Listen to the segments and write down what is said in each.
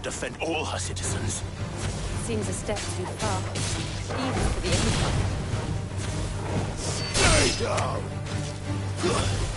defend all her citizens. Seems a step too far, even for the Empire. Stay down! Get him!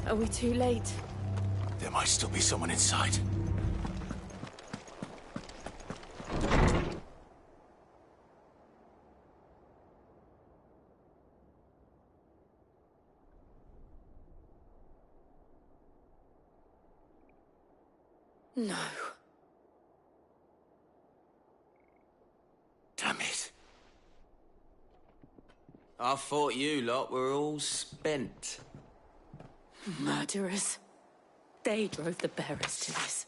Are we too late? There might still be someone inside. No. Damn it. I thought you lot were all spent. Murderers. They drove the bearers to this.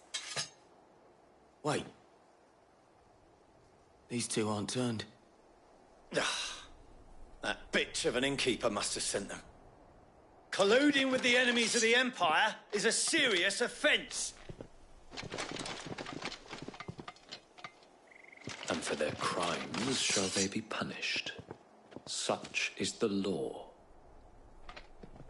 Wait. These two aren't turned. That bitch of an innkeeper must have sent them. Colluding with the enemies of the Empire is a serious offence. And for their crimes shall they be punished. Such is the law.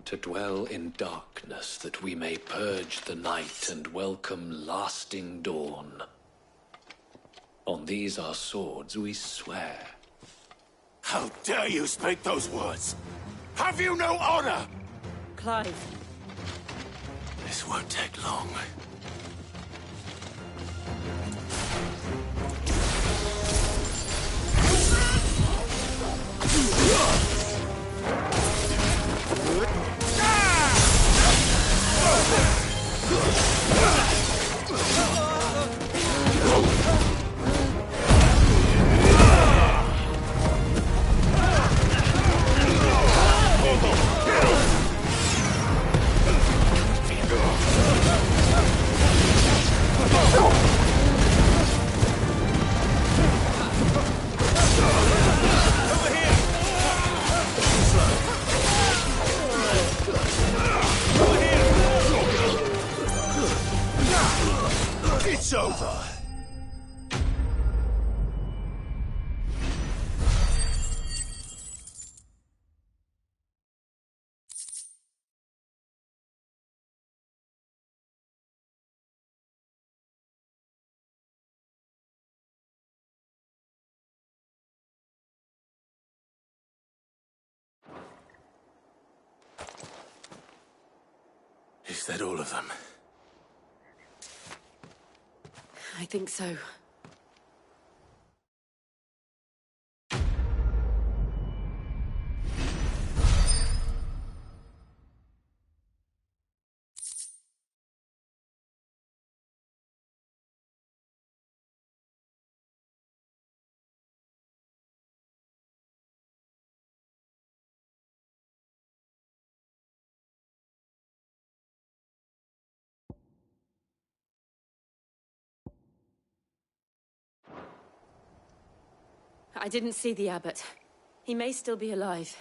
To dwell in darkness that we may purge the night and welcome lasting dawn. On these our swords we swear. How dare you speak those words? Have you no honor? Clive. This won't take long. It's over. Is that all of them? I think so. I didn't see the abbot. He may still be alive.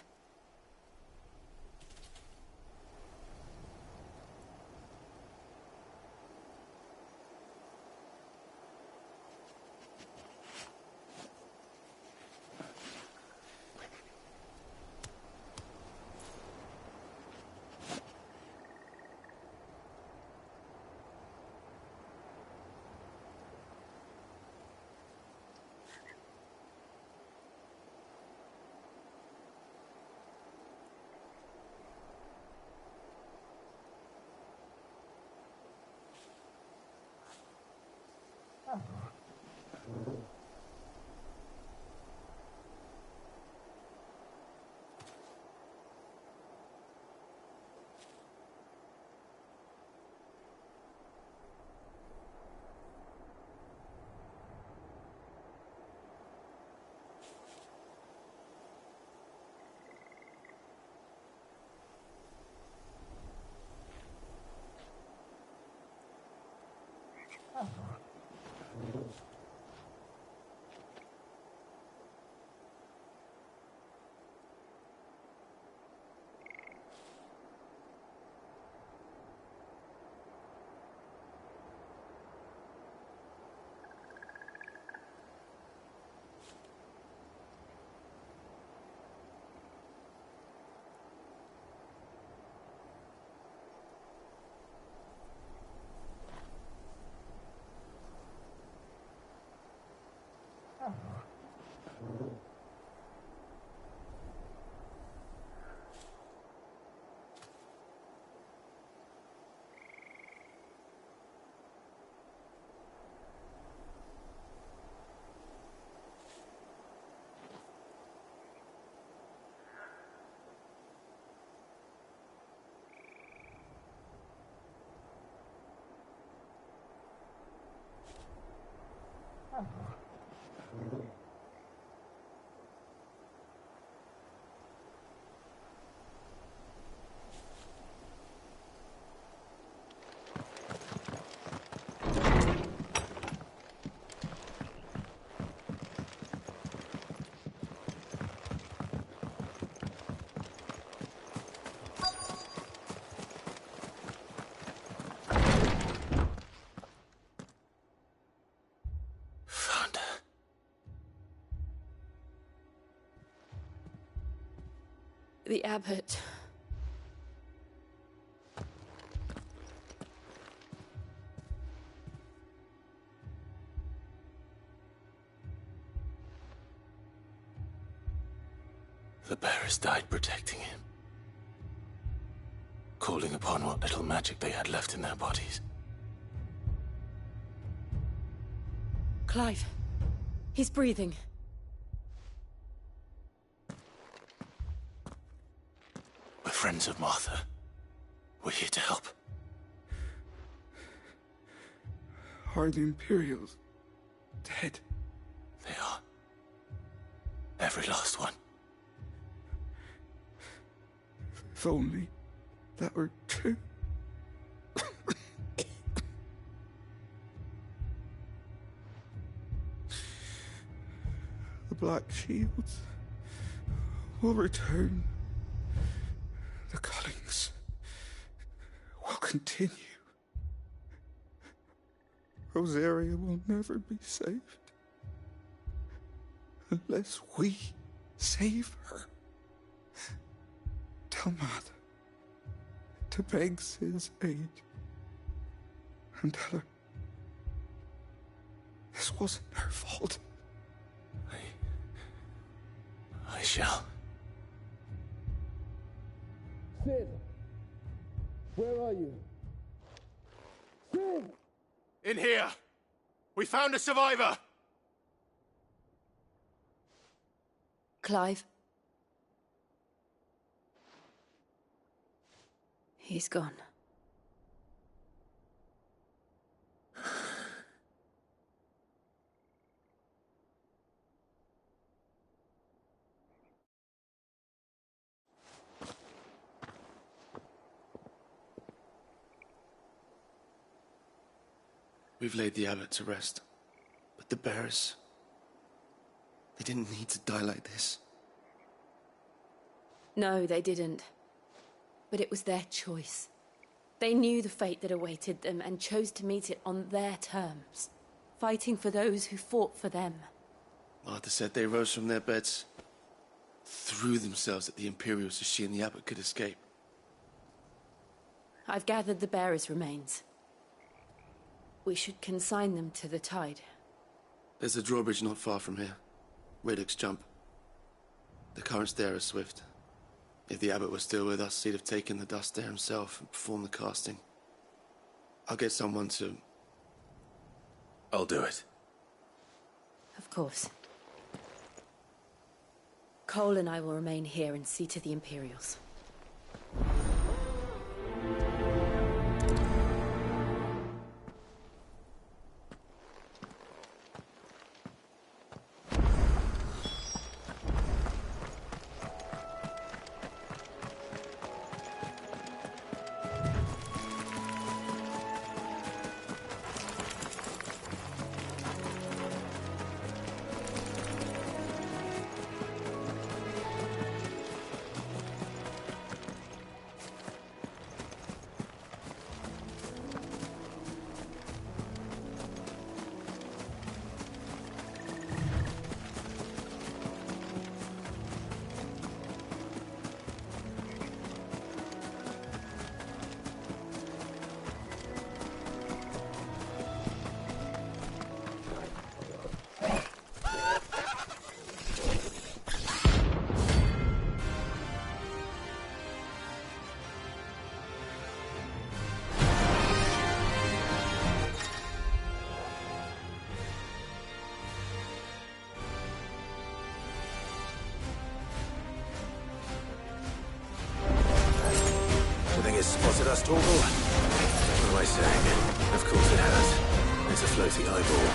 Found her. The abbot. The bearers died protecting him. Calling upon what little magic they had left in their bodies. Clive. He's breathing. We're friends of Martha. We're here to help. Are the Imperials dead? They are. Every last one. If only that were true. The Black Shields will return. The cullings will continue. Rosaria will never be saved unless we save her. Tell Mother to beg Sid's aid and tell her this wasn't her fault. I shall. Sid, where are you? Sid! In here! We found a survivor! Clive. He's gone. We've laid the abbot to rest, but the bearers, they didn't need to die like this. No, they didn't. But it was their choice. They knew the fate that awaited them and chose to meet it on their terms, fighting for those who fought for them. Martha said they rose from their beds, threw themselves at the Imperials so she and the abbot could escape. I've gathered the bearers' remains. We should consign them to the tide. There's a drawbridge not far from here. Radix Jump. The currents there are swift. If the abbot was still with us, he'd have taken the dust there himself and performed the casting. I'll get someone to I'll do it. Of course. Cole and I will remain here and see to the Imperials. Spotted us, Torgal? What am I saying? Of course it has. It's a floating eyeball.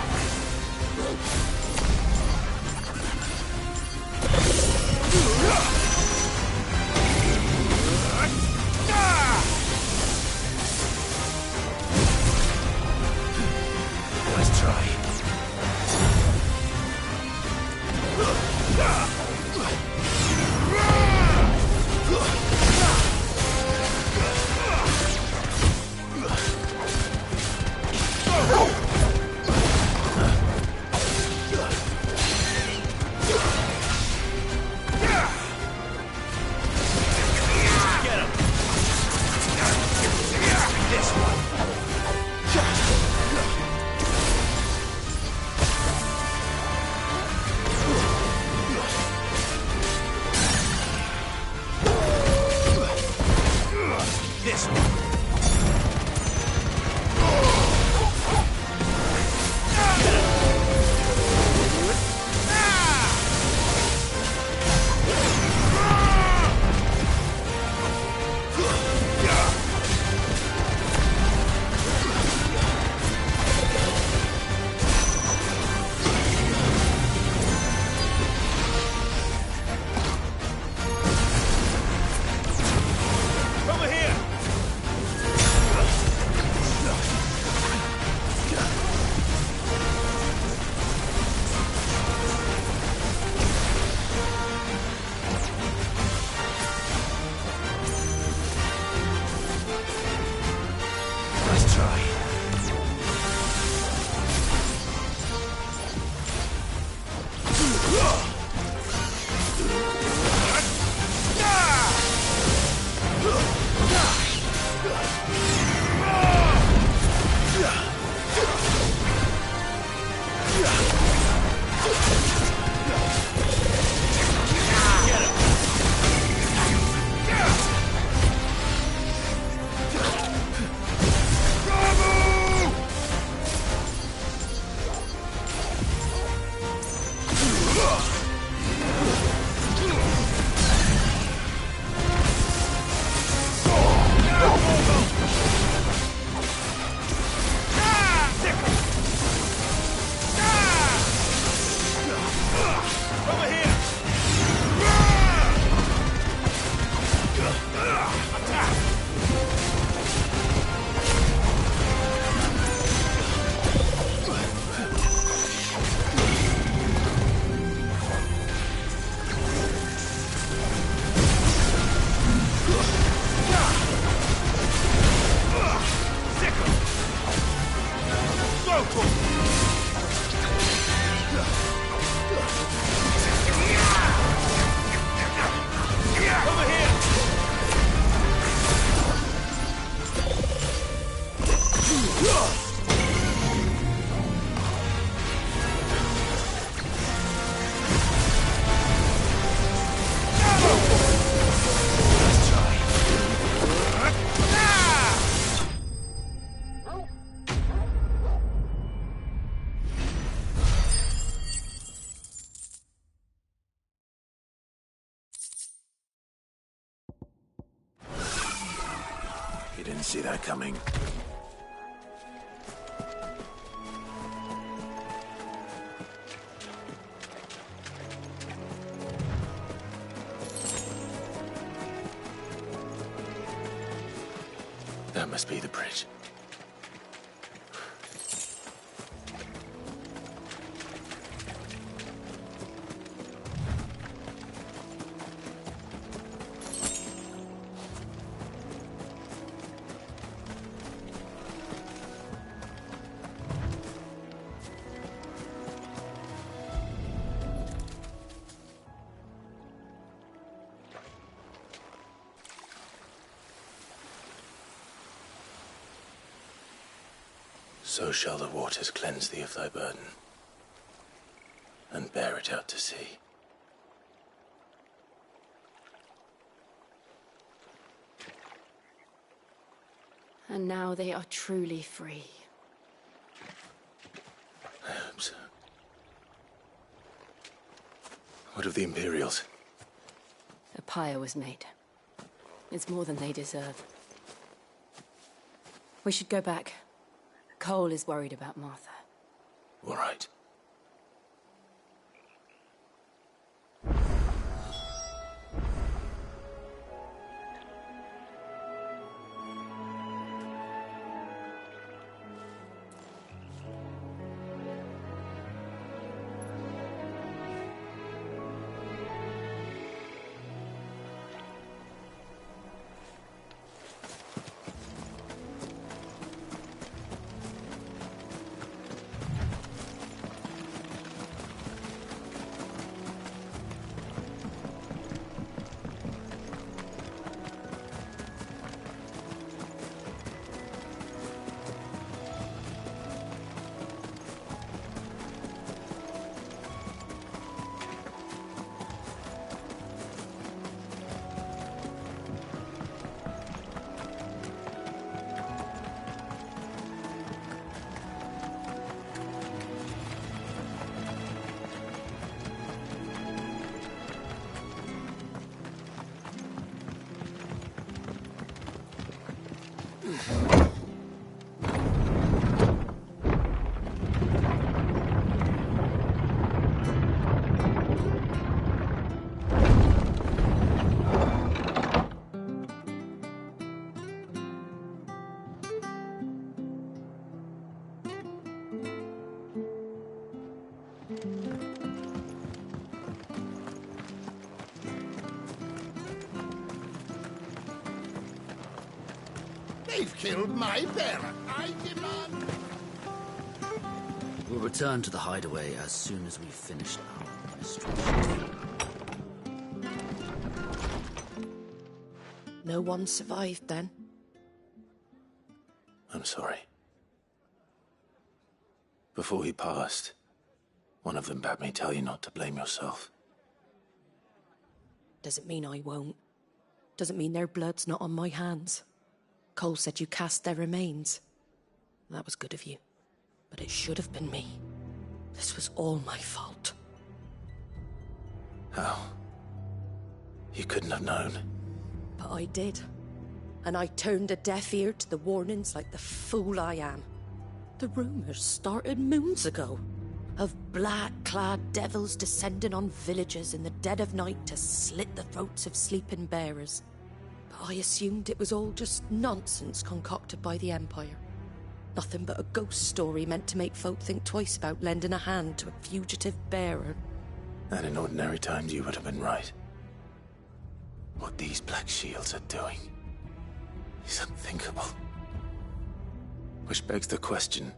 Let's try. see that coming. That must be the bridge. So shall the waters cleanse thee of thy burden, and bear it out to sea. And now they are truly free. I hope so. What of the Imperials? A pyre was made. It's more than they deserve. We should go back. Cole is worried about Martha. All right. They've killed my parent. I demand... We'll return to the hideaway as soon as we've finished our investigation. No one survived then? I'm sorry. Before he passed, one of them bade me tell you not to blame yourself. Doesn't mean I won't. Doesn't mean their blood's not on my hands. Cole said you cast their remains. That was good of you. But it should have been me. This was all my fault. How? You couldn't have known. But I did. And I turned a deaf ear to the warnings like the fool I am. The rumours started moons ago. Of black-clad devils descending on villages in the dead of night to slit the throats of sleeping bearers. But I assumed it was all just nonsense concocted by the Empire. Nothing but a ghost story meant to make folk think twice about lending a hand to a fugitive bearer. And in ordinary times you would have been right. What these Black Shields are doing is unthinkable. Which begs the question,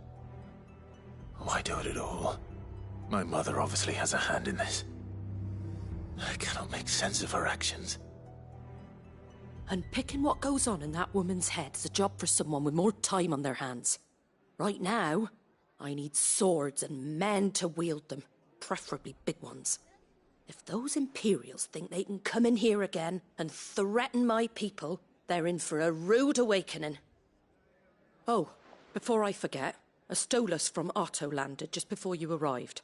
why do it at all? My mother obviously has a hand in this. I cannot make sense of her actions. And picking what goes on in that woman's head is a job for someone with more time on their hands. Right now, I need swords and men to wield them, preferably big ones. If those Imperials think they can come in here again and threaten my people, they're in for a rude awakening. Oh, before I forget, a Stolas from Otto landed just before you arrived.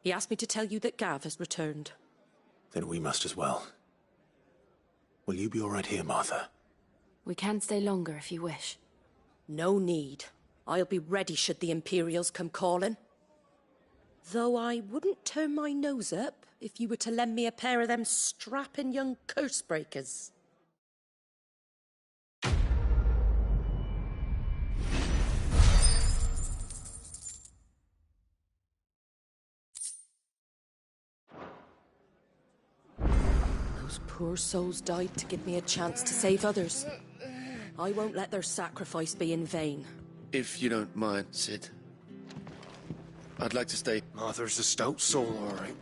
He asked me to tell you that Gav has returned. Then we must as well. Will you be all right here, Martha? We can stay longer if you wish. No need. I'll be ready should the Imperials come calling. Though I wouldn't turn my nose up if you were to lend me a pair of them strapping young curse breakers. Those poor souls died to give me a chance to save others. I won't let their sacrifice be in vain. If you don't mind, Sid. I'd like to stay. Martha's a stout soul, all right.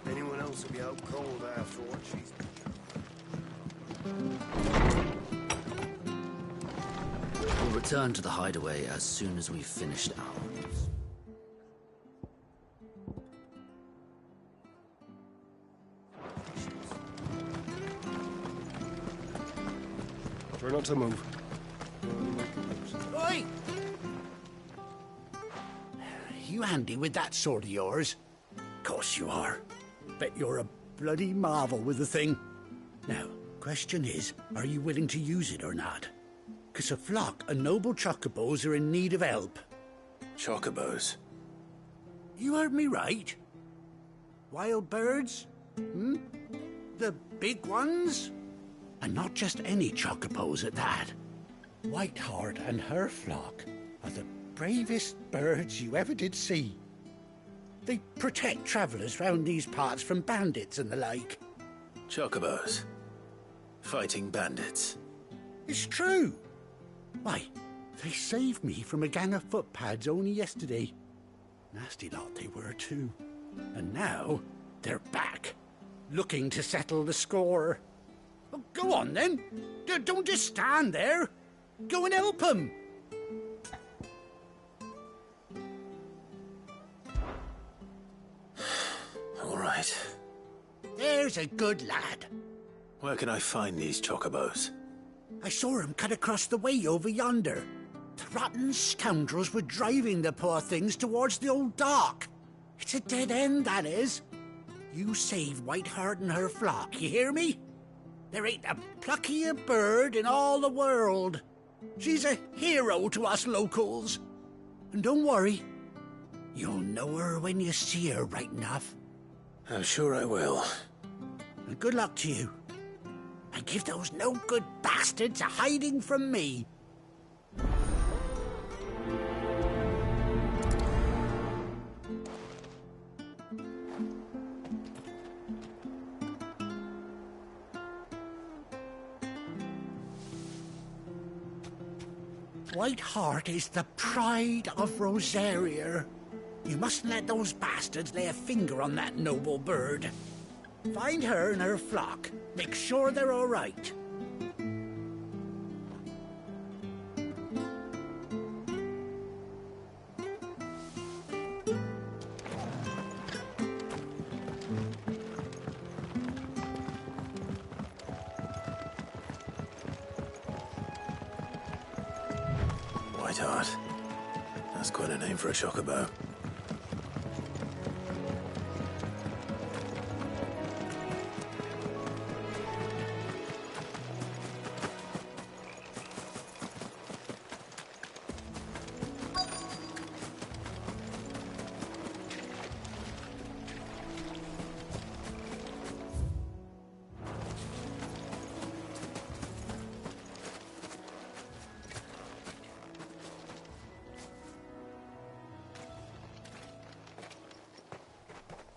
Anyone else will be out cold after what she's been. We'll return to the hideaway as soon as we've finished ours. Try not to move. Oi! You handy with that sword of yours? Course you are. Bet you're a bloody marvel with the thing. Now, question is, are you willing to use it or not? 'Cause a flock of noble chocobos are in need of help. Chocobos? You heard me right. Wild birds? The big ones? And not just any chocobos at that. Whiteheart and her flock are the bravest birds you ever did see. They protect travellers round these parts from bandits and the like. Chocobos? Fighting bandits? It's true. Why, they saved me from a gang of footpads only yesterday. Nasty lot they were too. And now they're back, looking to settle the score. Oh, go on then. Don't just stand there. Go and help them. All right. There's a good lad. Where can I find these chocobos? I saw him cut across the way over yonder. The rotten scoundrels were driving the poor things towards the old dock. It's a dead end, that is. You save Whiteheart and her flock, you hear me? There ain't a pluckier bird in all the world. She's a hero to us locals. And don't worry, you'll know her when you see her right enough. I'm sure I will. And good luck to you. And give those no-good bastards a hiding from me. Whiteheart is the pride of Rosaria. You mustn't let those bastards lay a finger on that noble bird. Find her and her flock. Make sure they're all right. Whiteheart. That's quite a name for a chocobo.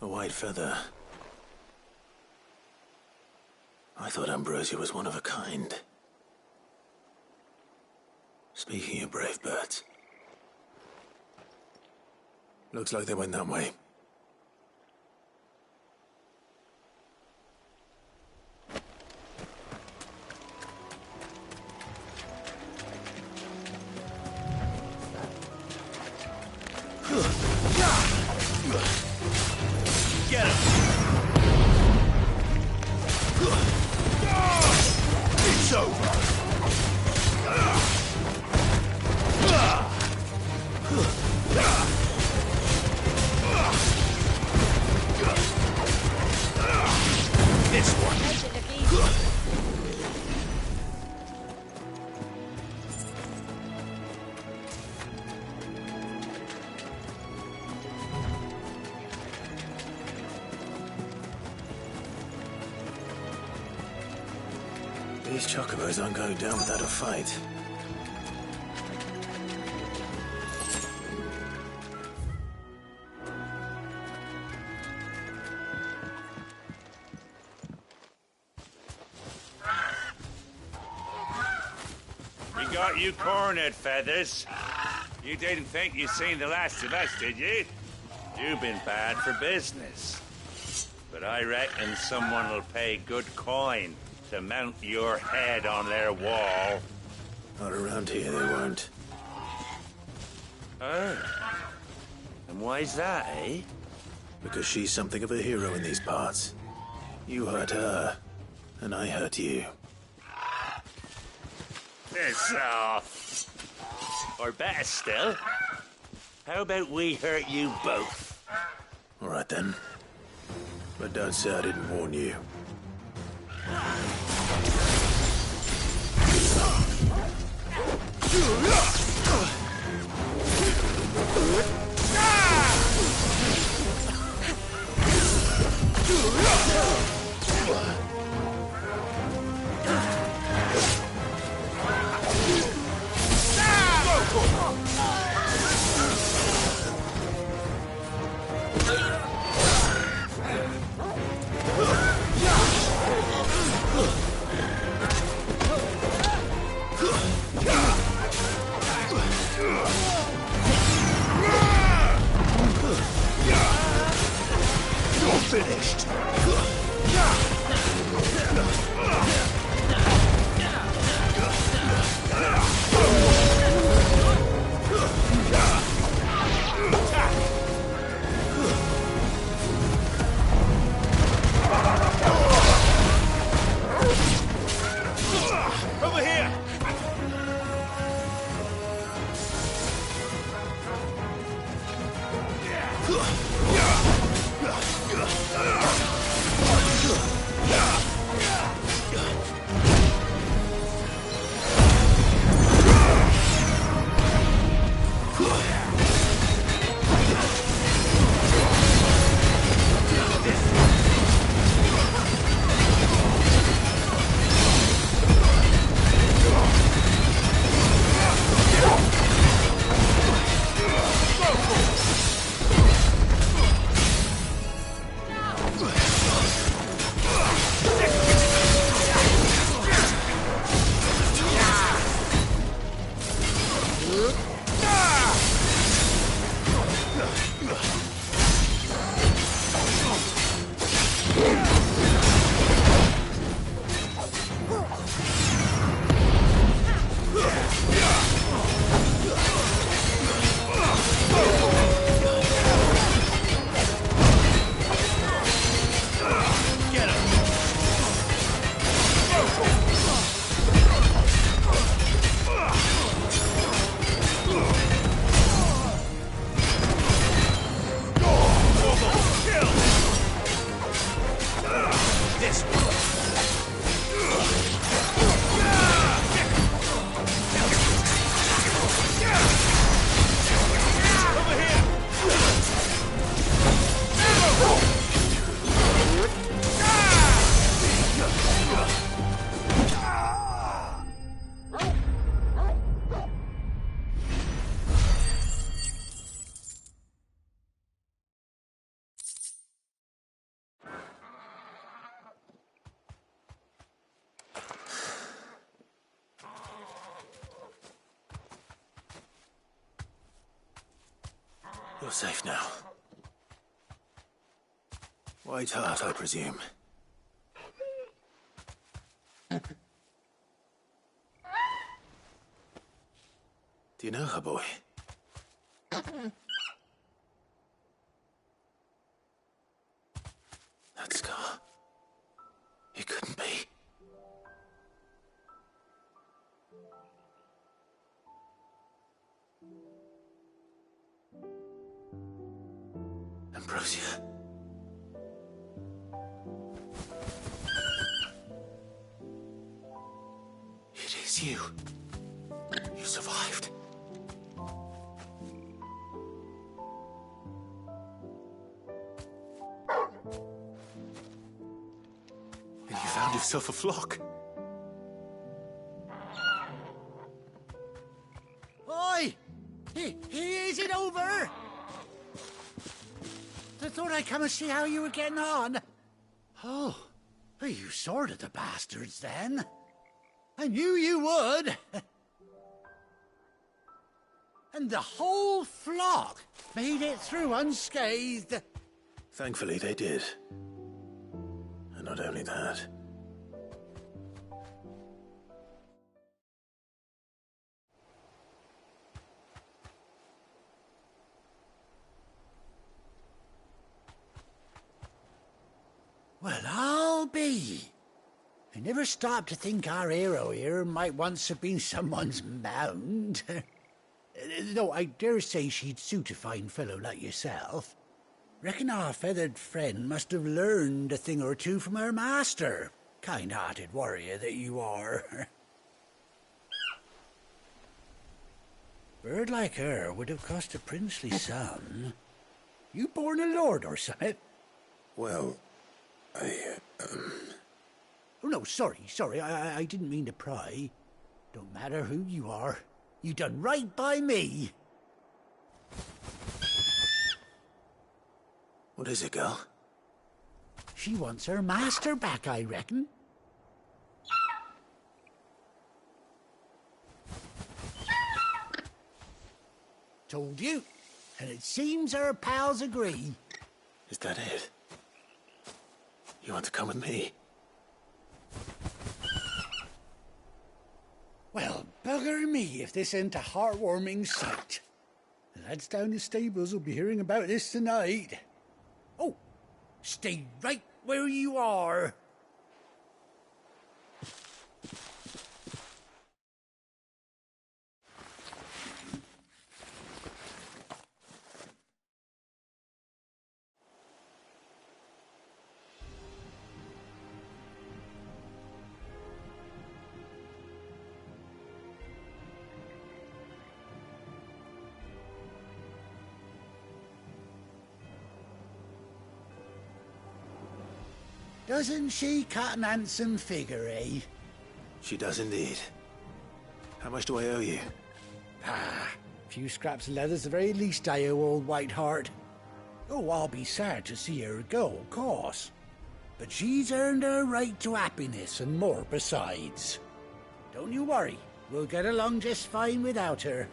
A white feather. I thought Ambrosia was one of a kind. Speaking of brave birds. Looks like they went that way. Get him! It's over! This one! These chocobos aren't going down without a fight. We got you cornered, Feathers. You didn't think you'd seen the last of us, did you? You've been bad for business. But I reckon someone will pay good coin to mount your head on their wall. Not around here, they won't. Oh. And why's that, eh? Because she's something of a hero in these parts. You hurt her, and I hurt you. Piss off. Or better still, how about we hurt you both? All right, then. But don't say I didn't warn you. Finished. Over here! You're safe now. White Heart, I presume. Do you know her, boy? That scar. It couldn't be. Ambrosia. It is you. You survived. And you found yourself a flock. thought I'd come and see how you were getting on. Oh, well, you sorted the bastards then. I knew you would. And the whole flock made it through unscathed. Thankfully, they did. And not only that. Well, I'll be. I never stopped to think our hero here might once have been someone's mound. Though I dare say she'd suit a fine fellow like yourself. Reckon our feathered friend must have learned a thing or two from her master. Kind-hearted warrior that you are. Bird like her would have cost a princely sum. You born a lord or something? Well, Oh, no, sorry. I didn't mean to pry. Don't matter who you are. You done right by me. What is it, girl? She wants her master back, I reckon. Told you. And it seems her pals agree. Is that it? You want to come with me? Well, bugger me if this ain't a heartwarming sight. The lads down the stables will be hearing about this tonight. Oh, stay right where you are. Doesn't she cut an handsome figure, eh? She does indeed. How much do I owe you? Ah, a few scraps of leather's the very least I owe old Whiteheart. Oh, I'll be sad to see her go, of course. But she's earned her right to happiness and more besides. Don't you worry, we'll get along just fine without her.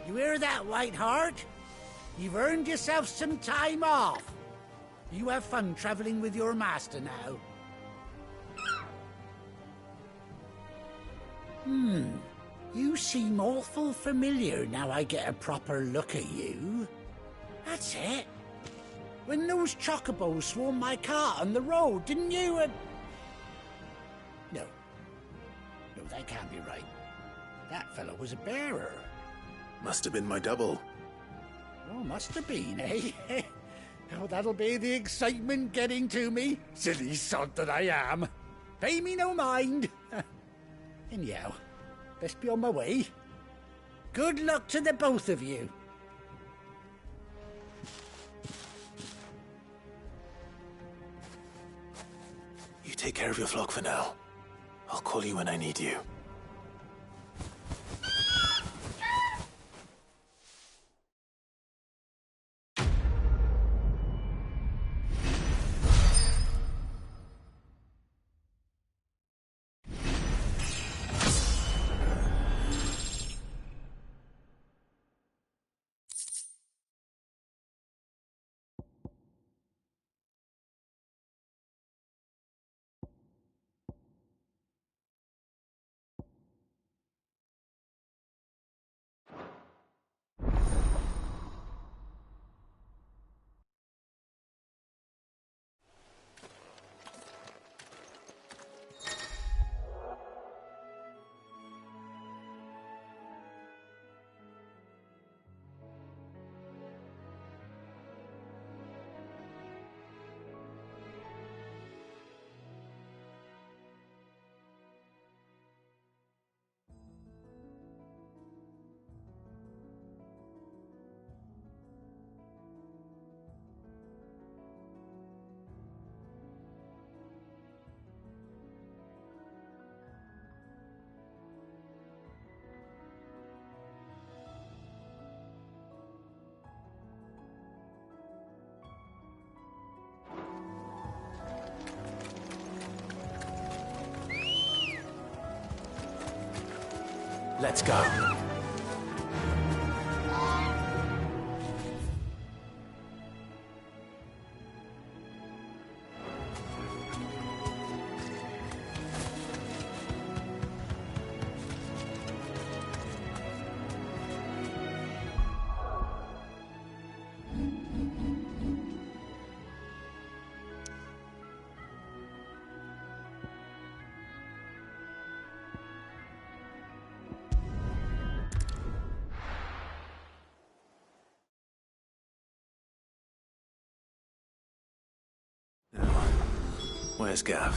You hear that, Whiteheart? You've earned yourself some time off. You have fun traveling with your master now. You seem awful familiar now I get a proper look at you. That's it. When those chocobos swarmed my cart on the road, didn't you? No, that can't be right. That fellow was a bearer. Must have been my double. Oh, must have been, eh? Oh, that'll be the excitement getting to me. Silly sod that I am. Pay me no mind. Anyhow, best be on my way. Good luck to the both of you. You take care of your flock for now. I'll call you when I need you. Let's go. Where's Gav?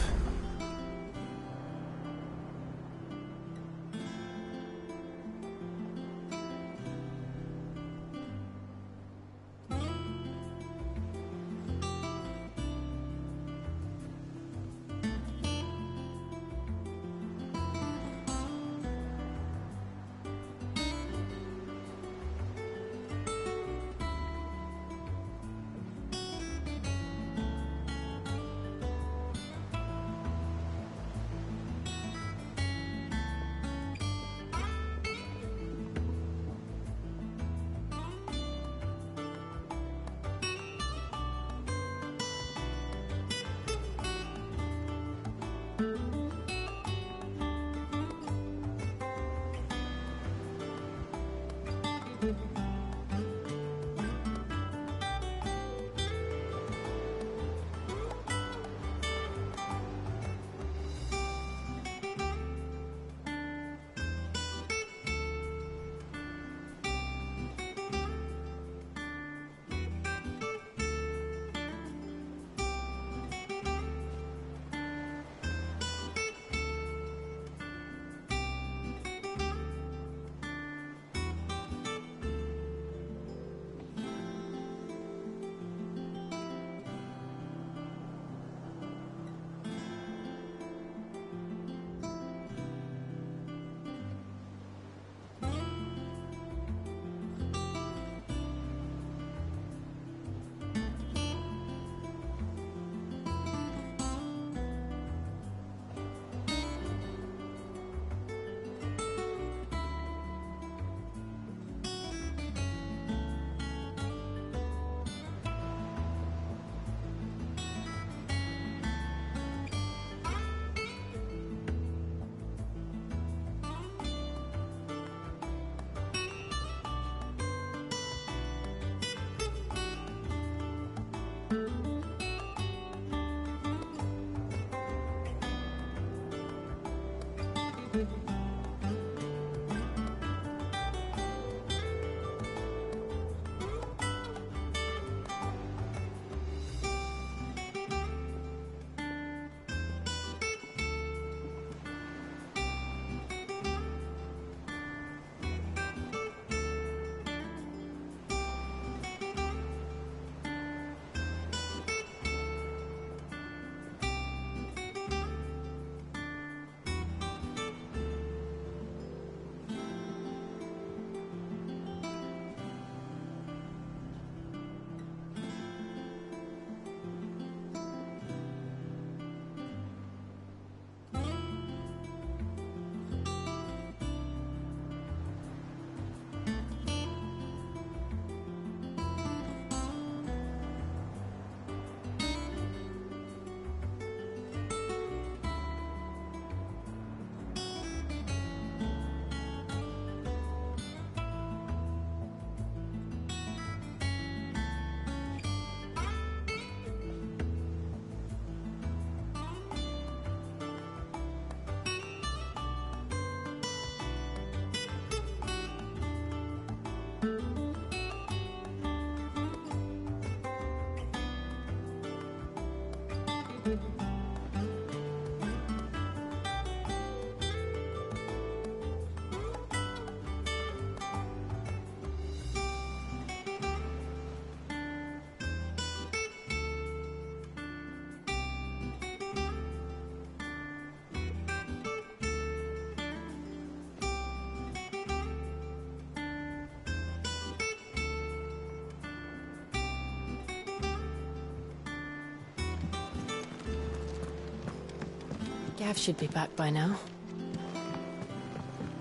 Gav should be back by now.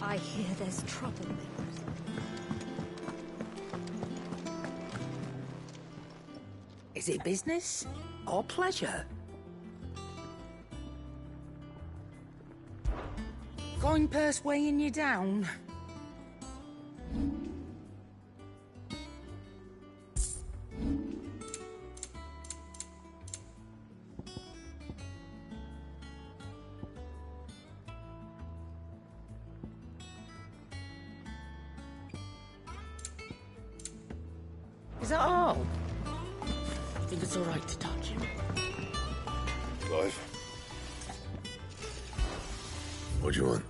I I hear there's trouble there. Is it business or pleasure? Coin purse weighing you down? Is that all? I think it's all right to touch him. Clive. What do you want?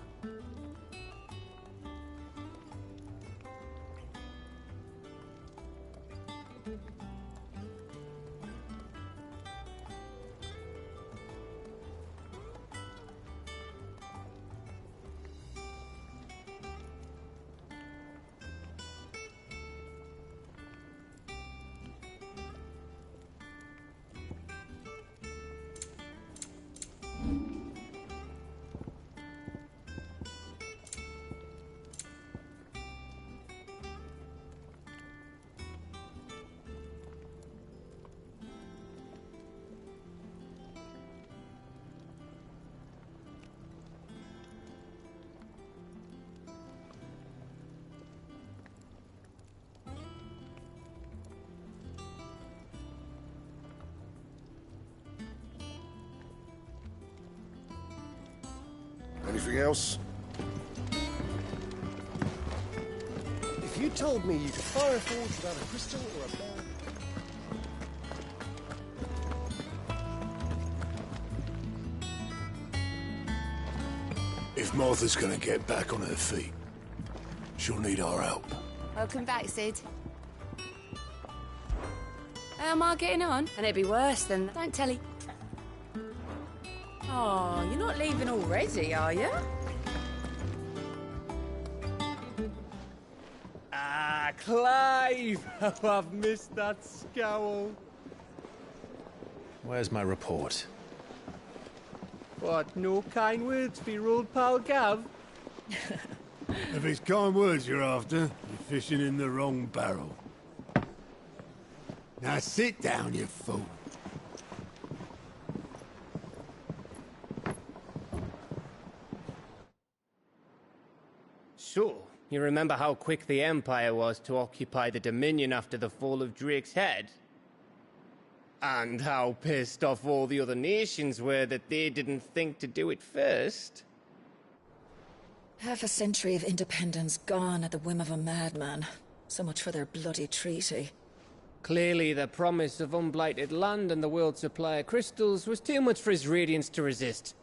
Anything else? If you told me you could fire a forge without a crystal or a bell... If Martha's gonna get back on her feet, she'll need our help. Welcome back, Sid. How am I getting on? And it'd be worse than... Don't tell him. Oh, you're not leaving already, are you? Ah, Clive! Oh, I've missed that scowl. Where's my report? What, no kind words for your old pal Gav? If it's kind words you're after, you're fishing in the wrong barrel. Now sit down, you fool. So, you remember how quick the Empire was to occupy the Dominion after the fall of Drake's head? And how pissed off all the other nations were that they didn't think to do it first? Half a century of independence gone at the whim of a madman. So much for their bloody treaty. Clearly, the promise of unblighted land and the world's supply of crystals was too much for his radiance to resist.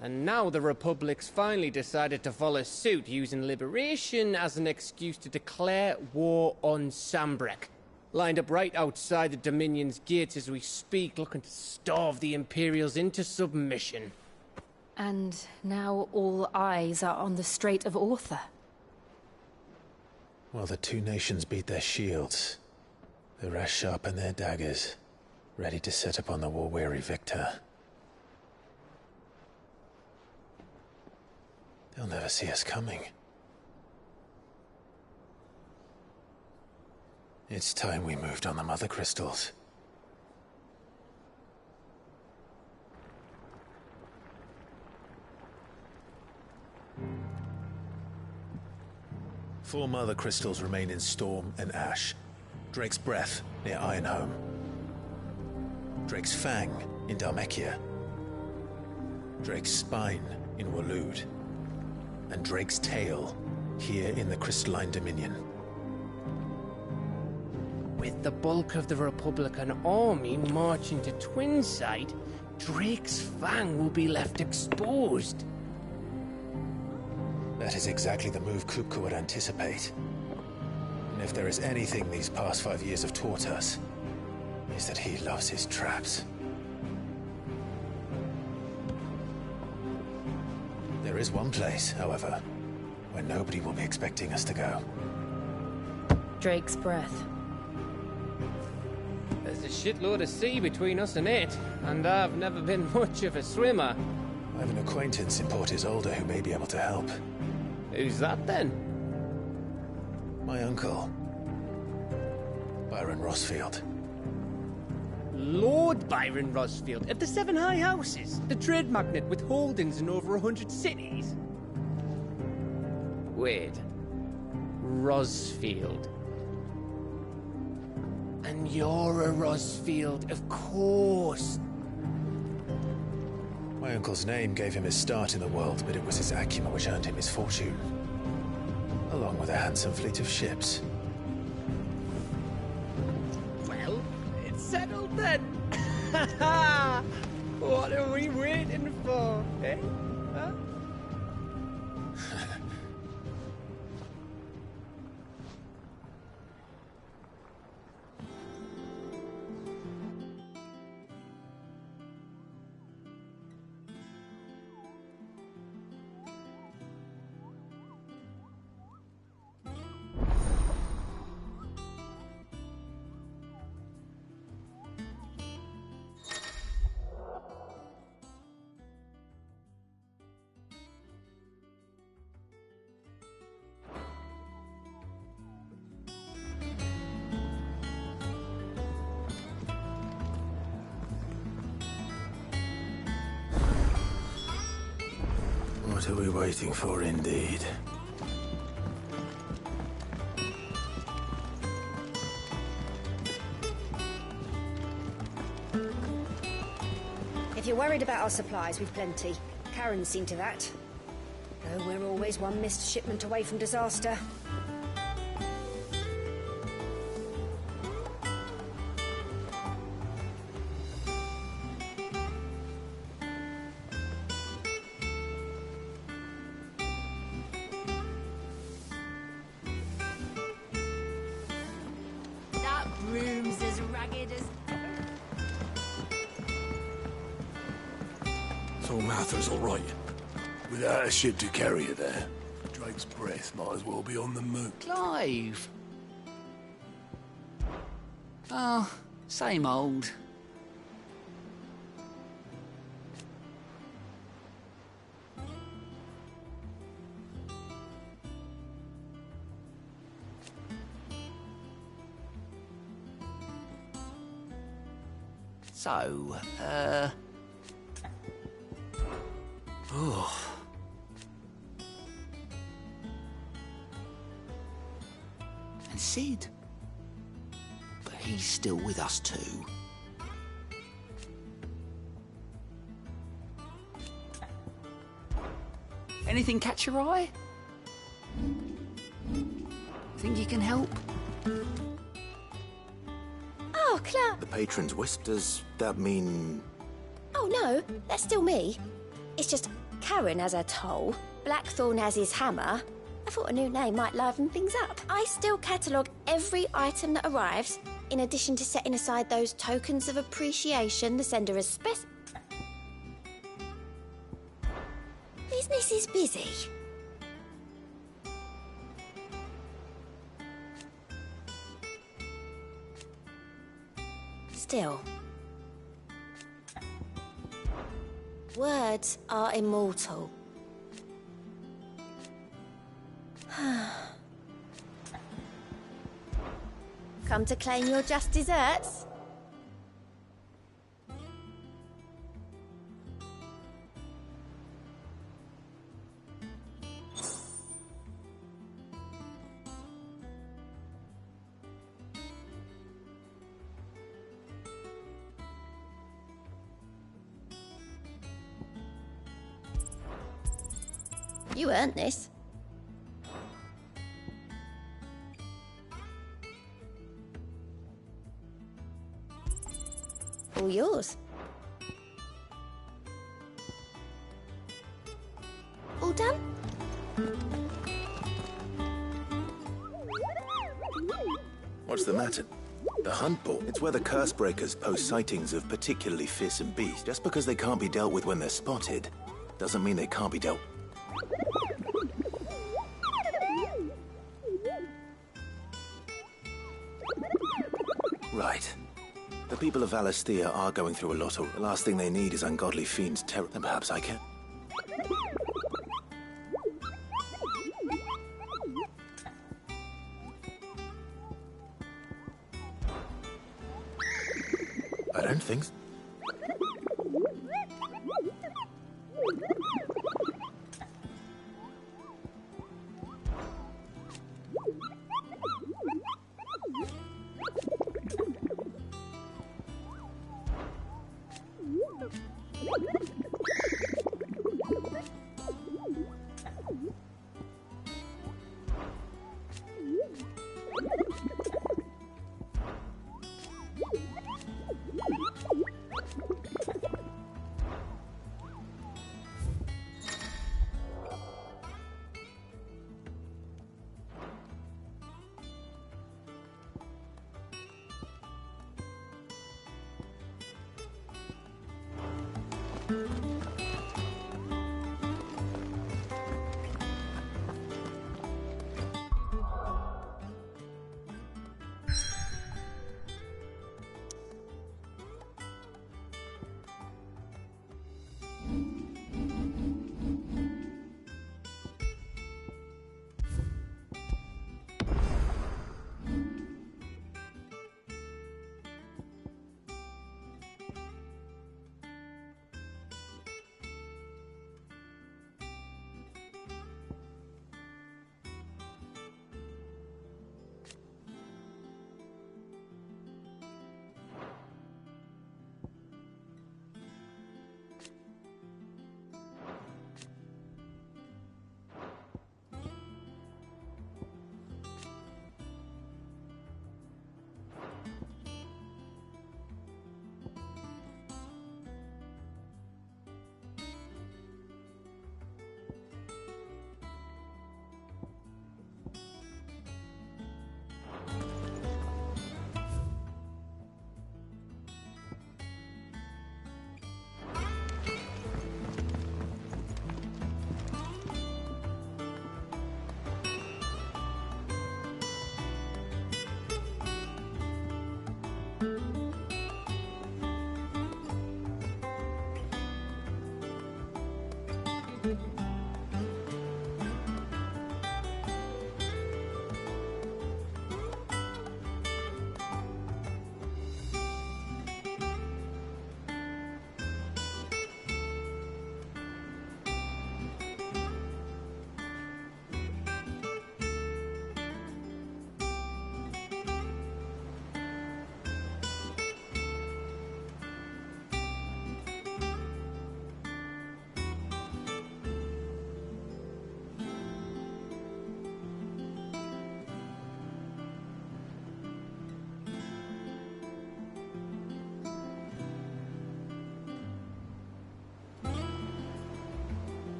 And now the Republic's finally decided to follow suit, using liberation as an excuse to declare war on Sambrek. Lined up right outside the Dominion's gates as we speak, looking to starve the Imperials into submission. And now all eyes are on the Strait of Author. While the two nations beat their shields, the rest sharpen their daggers, ready to set upon the war-weary victor. They'll never see us coming. It's time we moved on the Mother Crystals. Four Mother Crystals remain in Storm and Ash. Drake's Breath near Ironhome. Drake's Fang in Dhalmekia. Drake's Spine in Waloed. And Drake's Tail here in the Crystalline Dominion. With the bulk of the Republican army marching to Twinside, Drake's Fang will be left exposed. That is exactly the move Kupka would anticipate. And if there is anything these past 5 years have taught us, is that he loves his traps. There is one place, however, where nobody will be expecting us to go. Drake's Breath. There's a shitload of sea between us and it, and I've never been much of a swimmer. I have an acquaintance in Port Isolde who may be able to help. Who's that then? My uncle, Byron Rossfield. Lord Byron Rossfield of the Seven High Houses, the trade magnate with holdings in over 100 cities. Wait. Rossfield. And you're a Rossfield, of course. My uncle's name gave him his start in the world, but it was his acumen which earned him his fortune, along with a handsome fleet of ships. Well, it's settled then. What are we waiting for, eh? Huh? What are we waiting for, indeed? If you're worried about our supplies, we've plenty. Karen's seen to that. Though we're always one missed shipment away from disaster. That room's as ragged as... So Mather's all right. Without a ship to carry you there, Drake's breath might as well be on the moon. Clive! Oh, same old. So, oh. And Sid. But he's still with us too. Anything catch your eye? Think you can help? Oh, Clark. The patron's wisp, does that mean... Oh, no, that's still me. It's just Karen has her toll, Blackthorn has his hammer. I thought a new name might liven things up. I still catalogue every item that arrives, in addition to setting aside those tokens of appreciation the sender has Business is busy. Still. Words are immortal. Come to claim your just desserts? You earned this. All yours. All done? What's the matter? The hunt board. It's where the curse breakers post sightings of particularly fearsome beasts. Just because they can't be dealt with when they're spotted, doesn't mean they can't be dealt... Right. The people of Valestia are going through a lot of... The last thing they need is ungodly fiends terror. Then perhaps I can... Aren't things?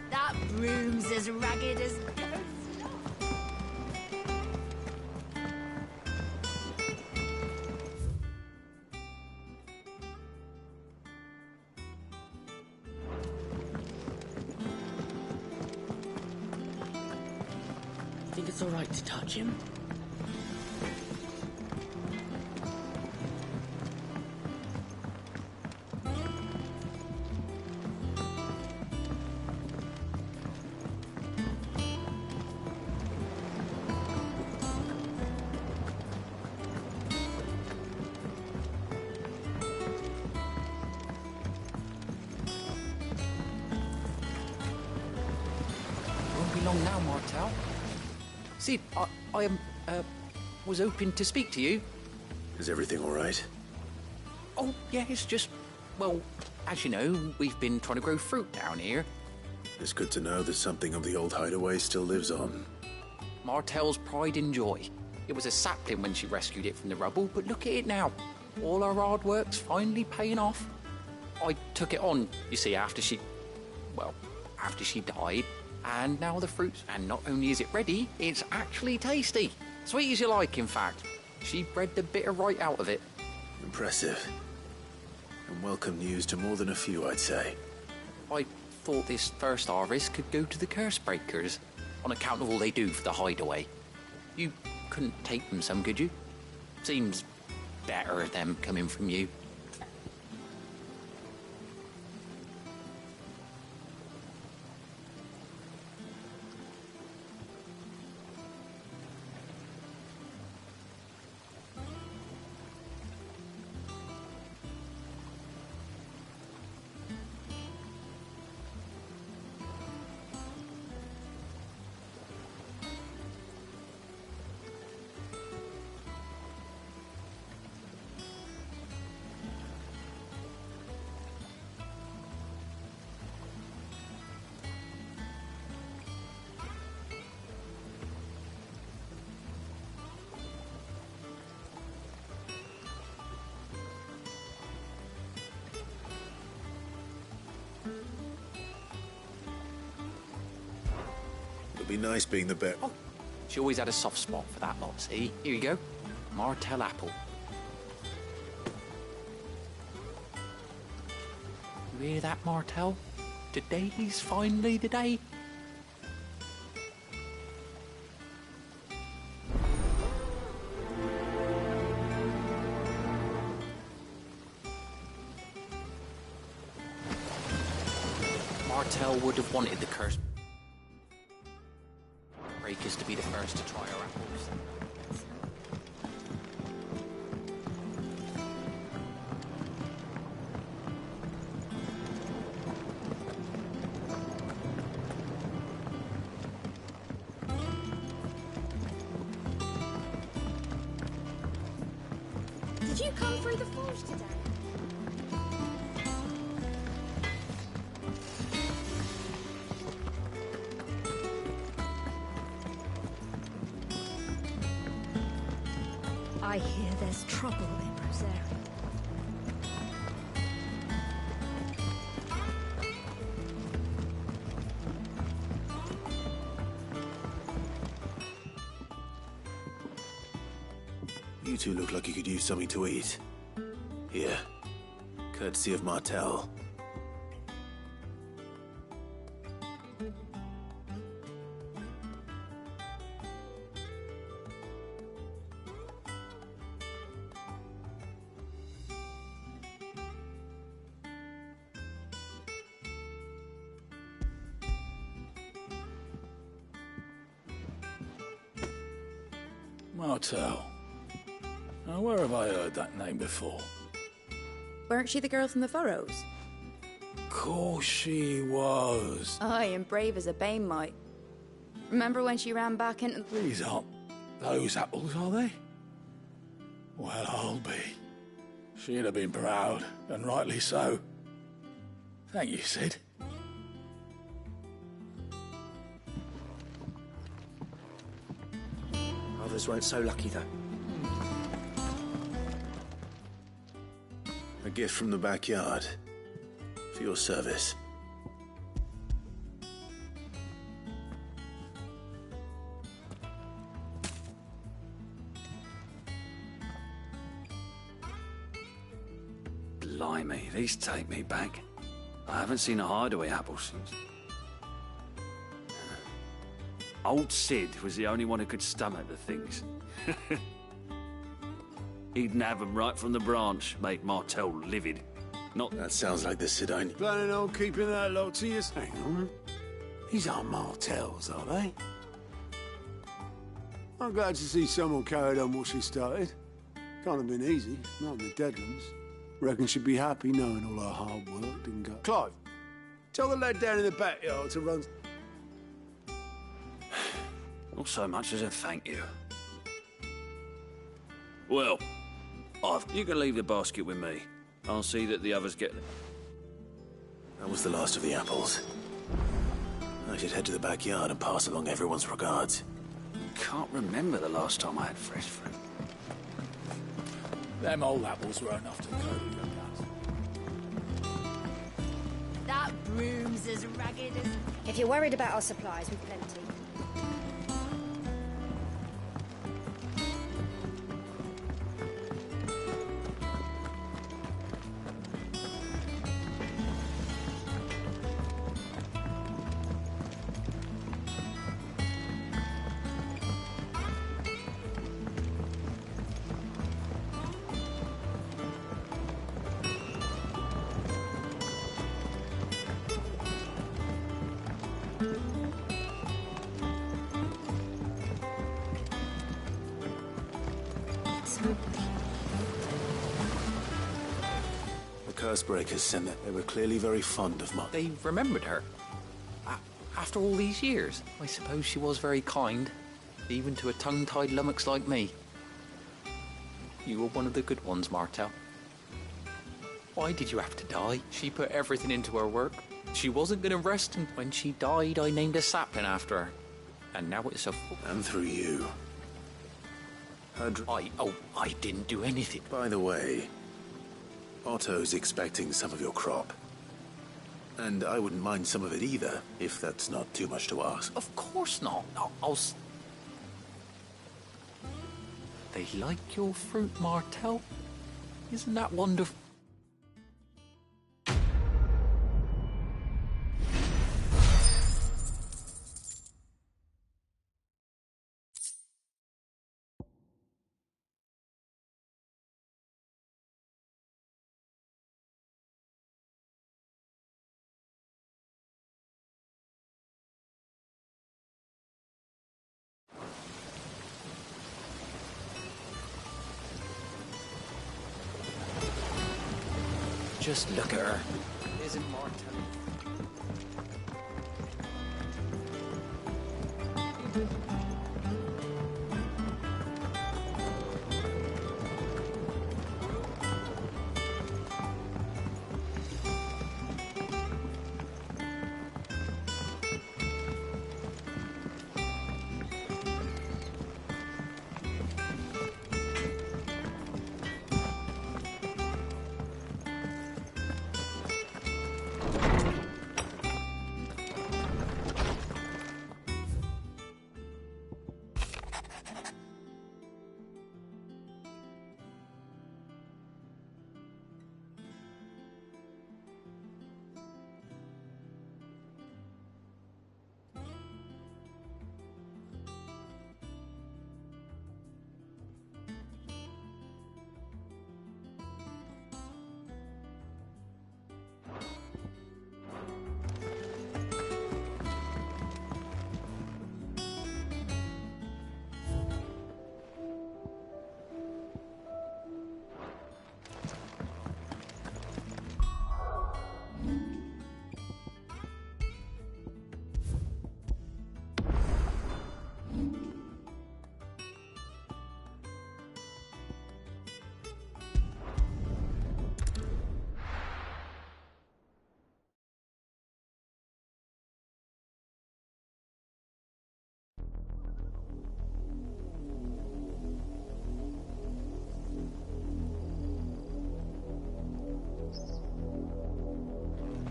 That broom's as ragged as... Think it's all right to touch him? Won't be long now, Martel. Sid, I was hoping to speak to you. Is everything all right? Oh, yeah, it's just, well, as you know, we've been trying to grow fruit down here. It's good to know that something of the old hideaway still lives on. Martell's pride and joy. It was a sapling when she rescued it from the rubble, but look at it now. All our hard work's finally paying off. I took it on, you see, after she died, and now the fruit's... And not only is it ready, it's actually tasty. Sweet as you like, in fact. She bred the bitter right out of it. Impressive. And welcome news to more than a few, I'd say. I thought this first harvest could go to the curse breakers, on account of all they do for the hideaway. You couldn't take them some, could you? Seems better them coming from you. It'd be nice being the best. Oh, she always had a soft spot for that lot, see? Here you go. Martell apple. You hear that, Martell? Today's finally the day. Martell would have wanted the curse breakers to be the first to try our apples. Did you come through the forge today? I hear there's trouble in Rosaria. You two look like you could use something to eat. Here, courtesy of Martell. Martell. Now, where have I heard that name before? Weren't she the girl from the Furrows? Course she was. Aye, and brave as a bane might. Remember when she ran back into... These aren't those apples, are they? Well, I'll be. She'd have been proud, and rightly so. Thank you, Sid. Others weren't so lucky, though. A gift from the backyard. For your service. Blimey, these take me back. I haven't seen a hideaway apple since. Old Sid was the only one who could stomach the things. He'd nab them right from the branch, make Martell livid. Not... That sounds like the Sid I... Planning on keeping that lot to you? Hang on. These aren't Martells, are they? I'm glad to see someone carried on what she started. Can't have been easy, not in the Deadlands. Reckon she'd be happy knowing all her hard work didn't go... Clive, tell the lad down in the backyard to run... Not so much as a thank you. Well, you can leave the basket with me. I'll see that the others get... That was the last of the apples. I should head to the backyard and pass along everyone's regards. Can't remember the last time I had fresh fruit. Them old apples were enough to coat your guts. That broom's as ragged as... If you're worried about our supplies, we've plenty. The Cursebreakers said that they were clearly very fond of Mom. They remembered her. After all these years, I suppose she was very kind, even to a tongue-tied lummox like me. You were one of the good ones, Martel. Why did you have to die? She put everything into her work. She wasn't going to rest, and when she died, I named a sapling after her. And now it's a... And through you. I didn't do anything. By the way, Otto's expecting some of your crop. And I wouldn't mind some of it either, if that's not too much to ask. Of course not. They like your fruit, Martel. Isn't that wonderful? Just look at her. Isn't Martel?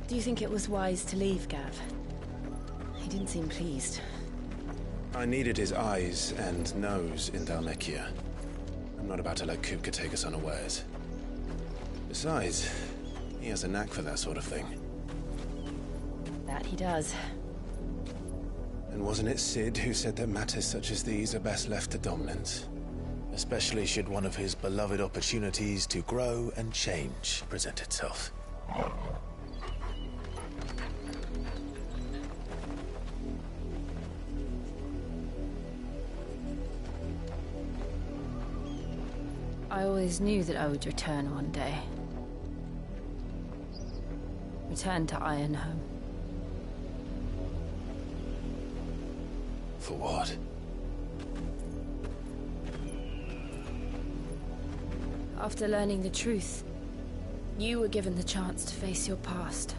Do you think it was wise to leave, Gav? He didn't seem pleased. I needed his eyes and nose in Dalmekia. I'm not about to let Kupka take us unawares. Besides, he has a knack for that sort of thing. That he does. And wasn't it Sid who said that matters such as these are best left to dominance? Especially should one of his beloved opportunities to grow and change present itself. I always knew that I would return one day. Return to Ironhome. For what? After learning the truth, you were given the chance to face your past.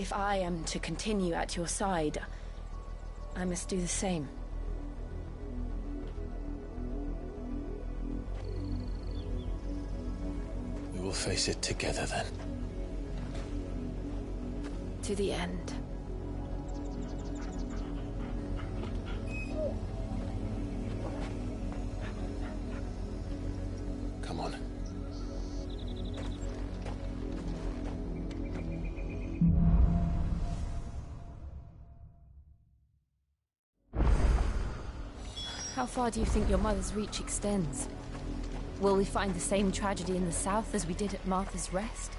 If I am to continue at your side, I must do the same. We will face it together then. To the end. Come on. How far do you think your mother's reach extends? Will we find the same tragedy in the south as we did at Martha's Rest?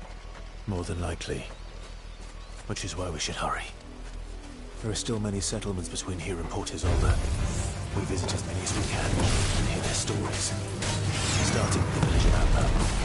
More than likely. Which is why we should hurry. There are still many settlements between here and Port Isolde. We visit as many as we can and hear their stories. Starting with the village of Amber.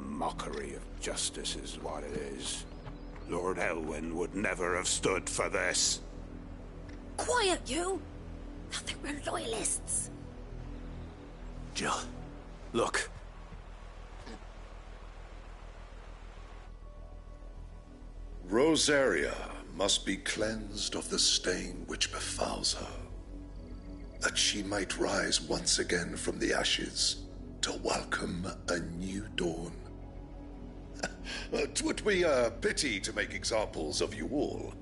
Mockery of justice is what it is. Lord Elwyn would never have stood for this. Quiet, you! I think we're loyalists. Jill, look. Rosaria must be cleansed of the stain which befouls her, that she might rise once again from the ashes to welcome a new dawn. 'Twould be a pity to make examples of you all,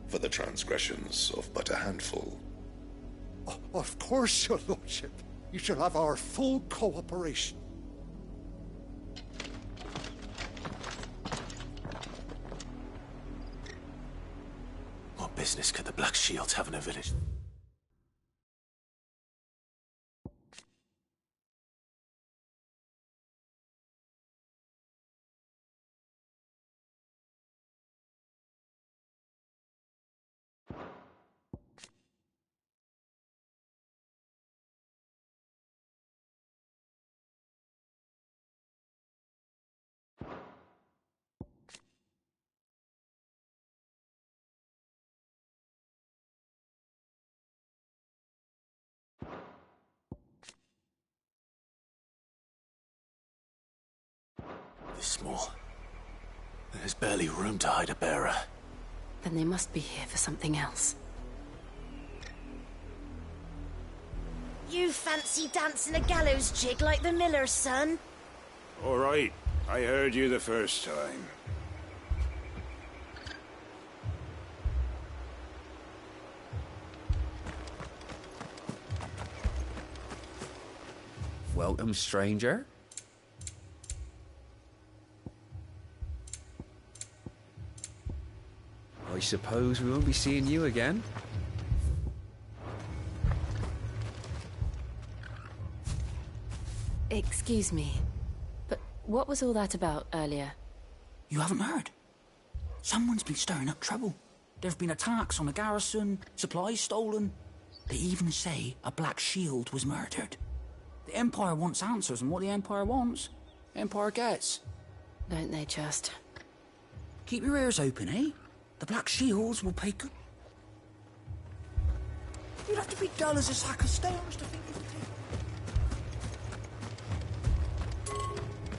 for the transgressions of but a handful. Of course, your lordship. You shall have our full cooperation. What business could the Black Shields have in a village? This small. There's barely room to hide a bearer. Then they must be here for something else. You fancy dancing a gallows jig like the miller's son? All right, I heard you the first time. Welcome, stranger. I suppose we won't be seeing you again. Excuse me, but what was all that about earlier? You haven't heard? Someone's been stirring up trouble. There've been attacks on the garrison, supplies stolen. They even say a Black Shield was murdered. The Empire wants answers, and what the Empire wants, Empire gets. Don't they just? Keep your ears open, eh? The Black Shields will pay good... You'd have to be dull as a sack of stones to think of it.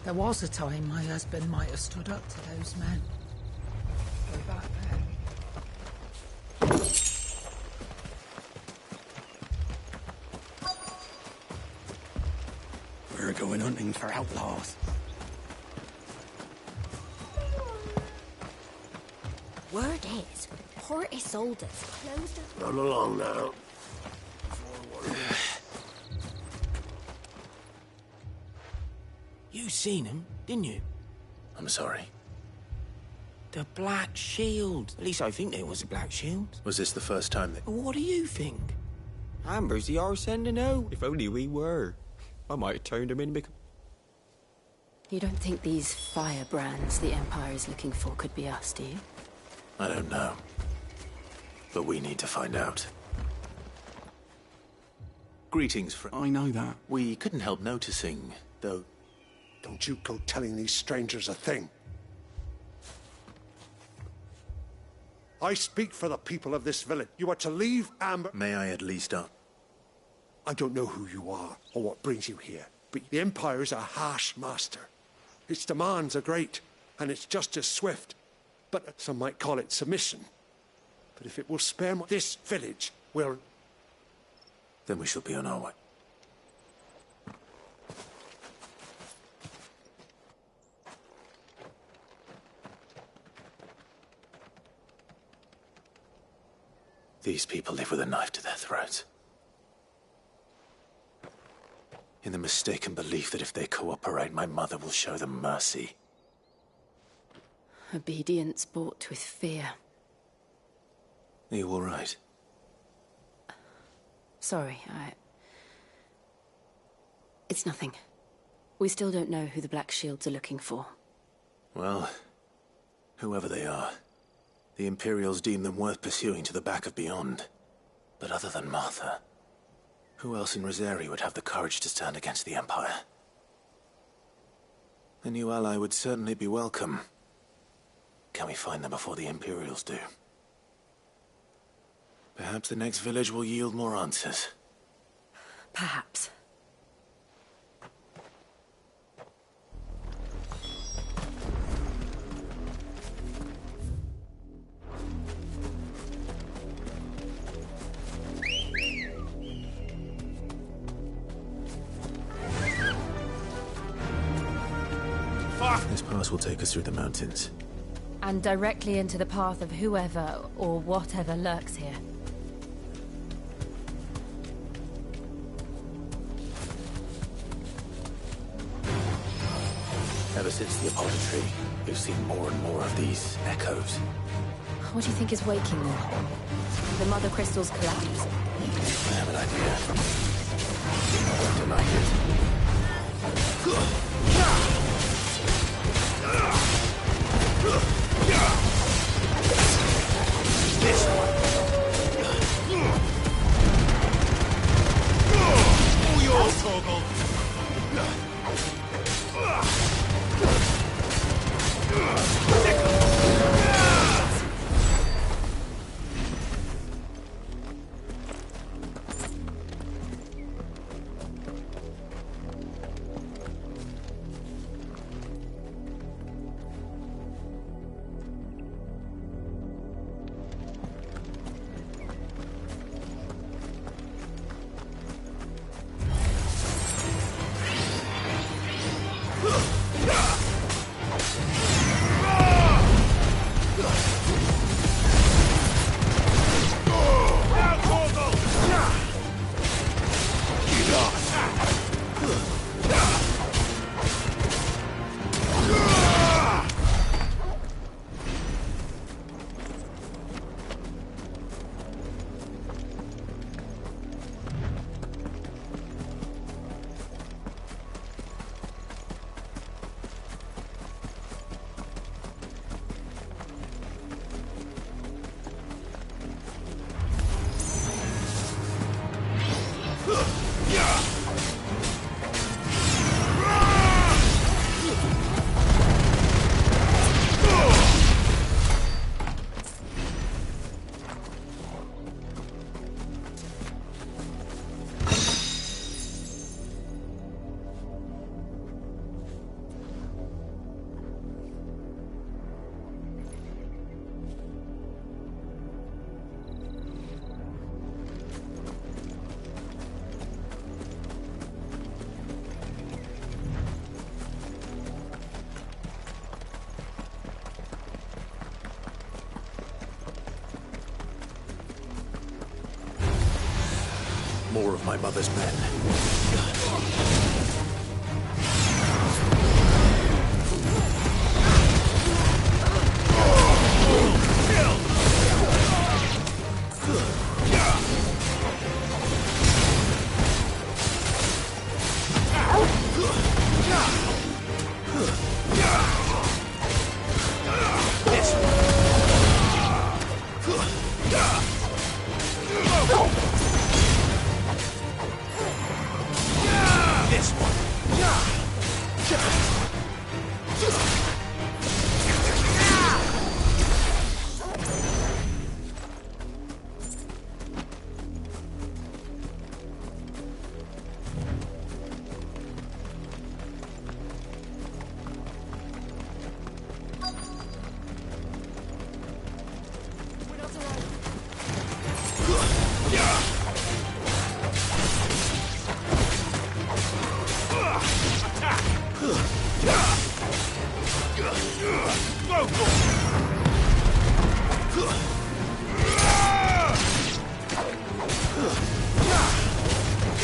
There was a time my husband might have stood up to those men. Way back then. We're going hunting for outlaws. Word is, Port Isolde's closed up. Run along now. You seen him, didn't you? I'm sorry. The Black Shield. At least I think there was a Black Shield. Was this the first time that... What do you think? Amber's the arse end to know. If only we were. I might have turned him in because... You don't think these firebrands the Empire is looking for could be us, do you? I don't know. But we need to find out. Greetings, friend. I know that. We couldn't help noticing, though... Don't you go telling these strangers a thing. I speak for the people of this village. You are to leave Amber... May I at least... I don't know who you are or what brings you here, but the Empire is a harsh master. Its demands are great, and its justice swift. But some might call it submission. But if it will spare this village, we'll... Then we shall be on our way. These people live with a knife to their throats. In the mistaken belief that if they cooperate, my mother will show them mercy. Obedience bought with fear. Are you all right? Sorry, It's nothing. We still don't know who the Black Shields are looking for. Well, whoever they are, the Imperials deem them worth pursuing to the back of beyond. But other than Martha, who else in Rosari would have the courage to stand against the Empire? A new ally would certainly be welcome. Can we find them before the Imperials do? Perhaps the next village will yield more answers. Perhaps. This pass will take us through the mountains. And directly into the path of whoever or whatever lurks here. Ever since the Apollo tree, we've seen more and more of these echoes. What do you think is waking them? The Mother Crystal's collapse? I have an idea. I don't like it. This one. All yours, Torgal. more of my mother's men.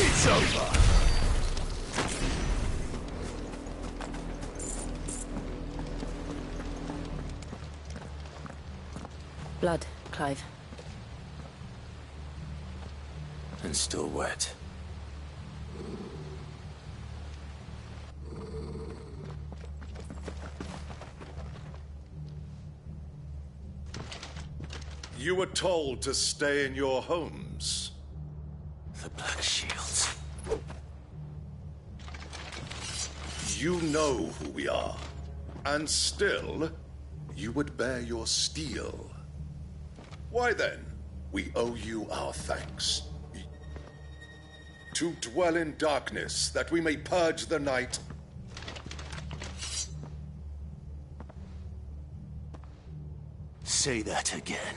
It's over. Blood, Clive. And still wet. You were told to stay in your homes. The Black Shields. You know who we are. And still, you would bear your steel. Why then, we owe you our thanks. To dwell in darkness, that we may purge the night. Say that again.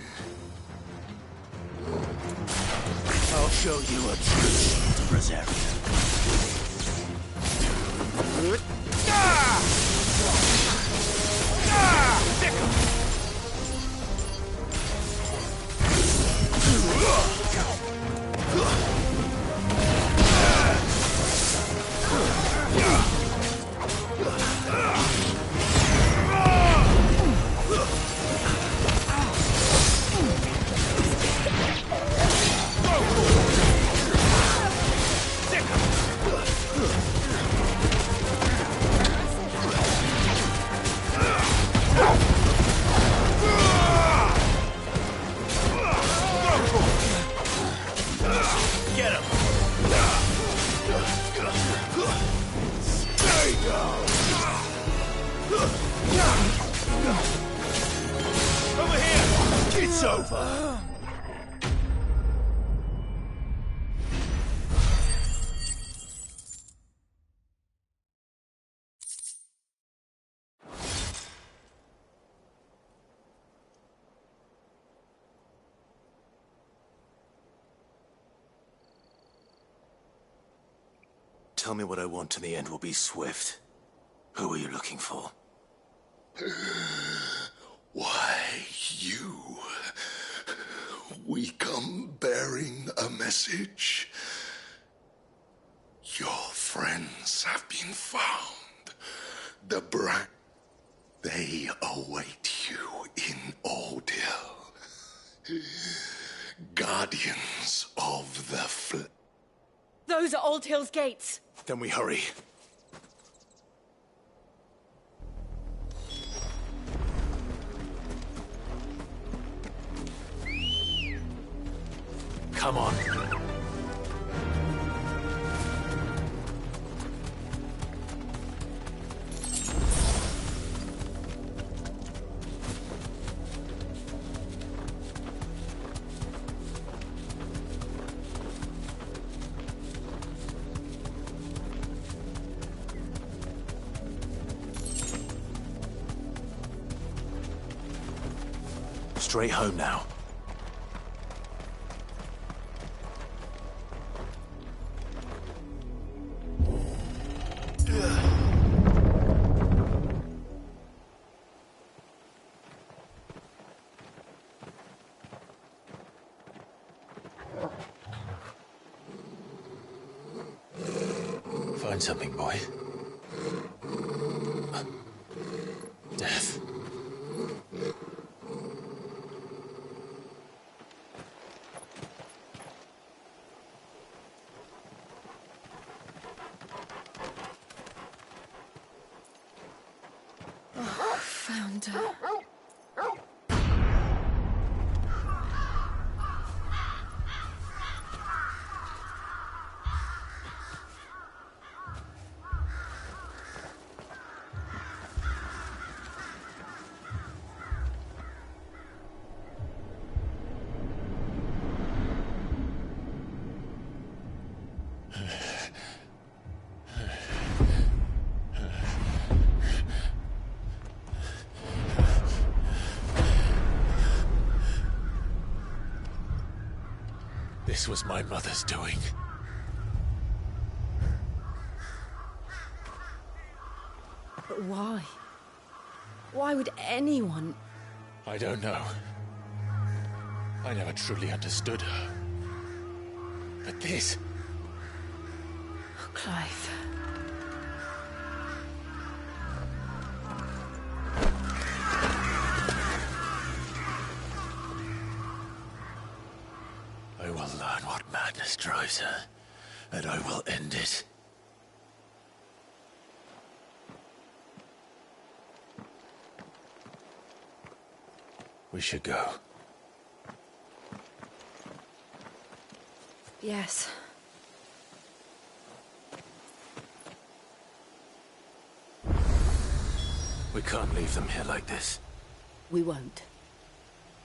I'll show you a true shield berserker. Get him! Stay down! Over here! It's over! Tell me what I want and the end will be swift. Who are you looking for? Why, you. We come bearing a message. Your friends have been found. The Brack. They await you in Odil. Guardians of the Those are Old Hill's gates. Then we hurry. Come on. Straight home now. find something, boy. Death. Oh, found her. This was my mother's doing. But why? Why would anyone... I don't know. I never truly understood her. But this... Oh, Clive. I will learn what madness drives her, and I will end it. We should go. Yes. We can't leave them here like this. We won't.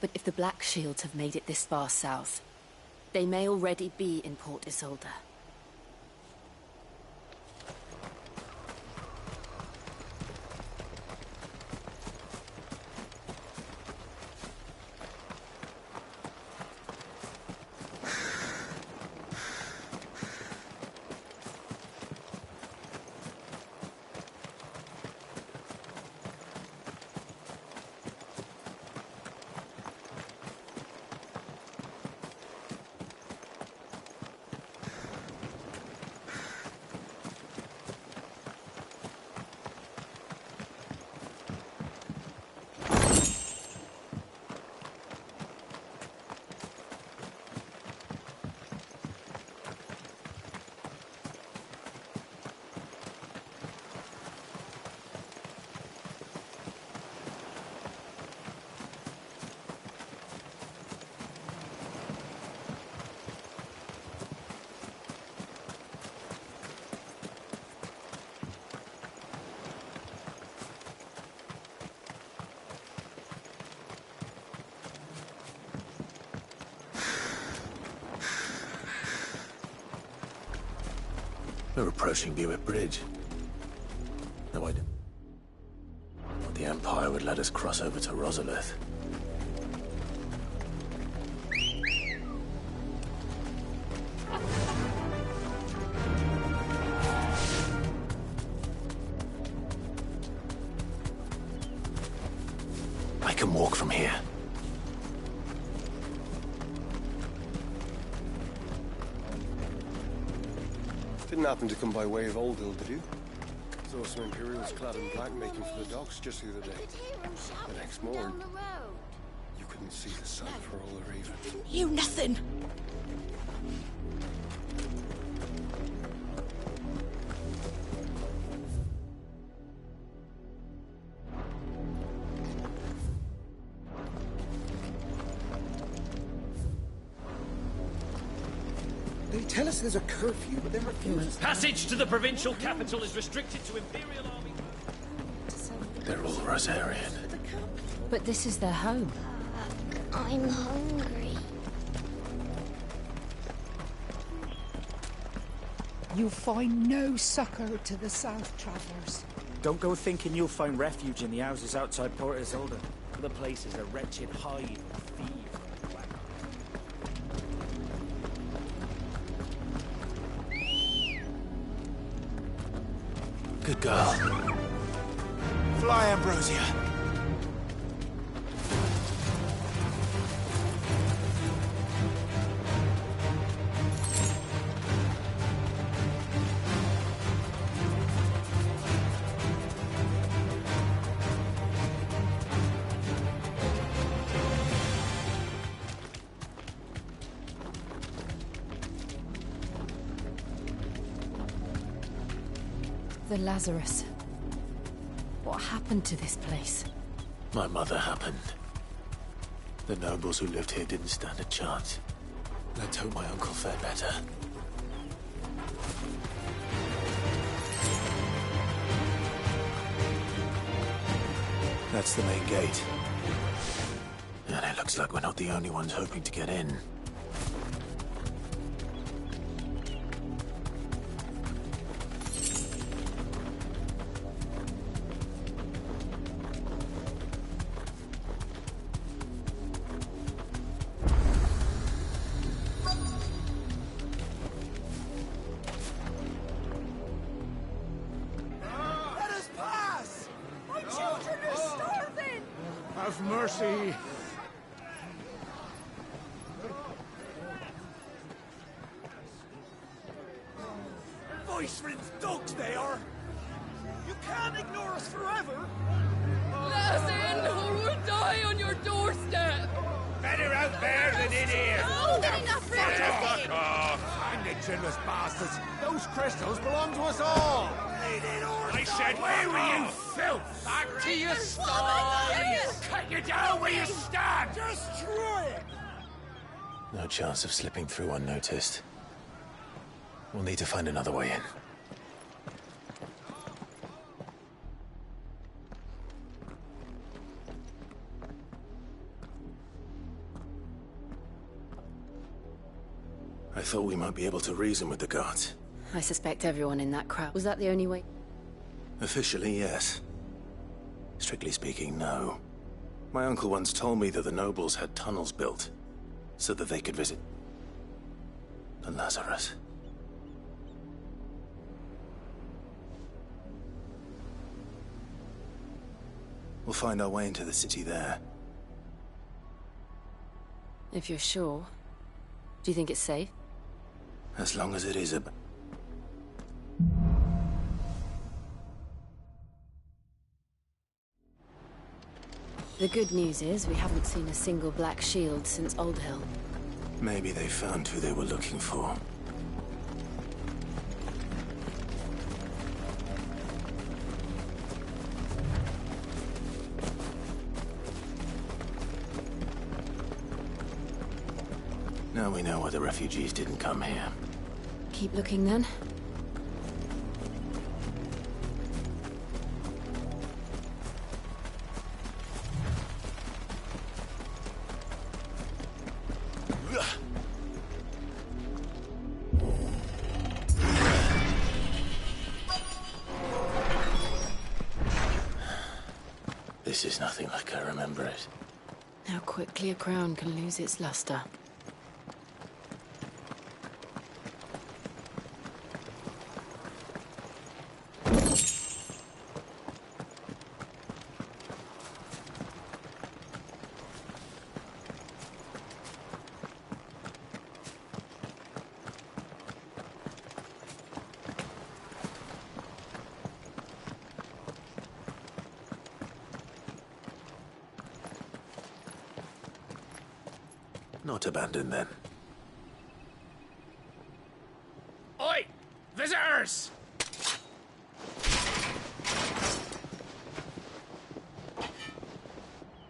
But if the Black Shields have made it this far south, they may already be in Port Isolde. We're approaching Buick Bridge. No, I didn't. The Empire would let us cross over to Rosalith. I can walk from here. Didn't happen to come by way of Oldhill, did you? Saw some Imperials clad in black making for the docks just the other day. The next morning, you couldn't see the sun for all the raven. You nothing! They tell us there's a curfew, but they refuse. Passage to the provincial capital is restricted to Imperial Army. They're all Rosarian. But this is their home. I'm hungry. You'll find no succor to the south travellers. Don't go thinking you'll find refuge in the houses outside Port Isolde. The place is a wretched hive of thieves. Good girl. Fly, Ambrosia. The Lazarus. What happened to this place? My mother happened. The nobles who lived here didn't stand a chance. Let's hope my uncle fared better. That's the main gate. And it looks like we're not the only ones hoping to get in. Let us pass! My children are starving! Have mercy! Voice-rinsed dogs they are! You can't ignore us forever! Let us in, or we'll die on your doorstep! Better out there than in here! More than enough room to Fuck sit. off! Find the chinless bastards! Those crystals belong to us all! I said, where were you, filth? Back to your sties! Cut you down where you stand! Destroy it! No chance of slipping through unnoticed. We'll need to find another way in. I thought we might be able to reason with the guards. I suspect everyone in that crowd. Was that the only way? Officially, yes. Strictly speaking, no. My uncle once told me that the nobles had tunnels built so that they could visit the Lazarus. We'll find our way into the city there. If you're sure. Do you think it's safe? As long as it is a... The good news is we haven't seen a single black shield since Old Hill. Maybe they found who they were looking for. Now we know why the refugees didn't come here. Keep looking then. This is nothing like I remember it. How quickly a crown can lose its luster. Not abandoned then. Oi! Visitors!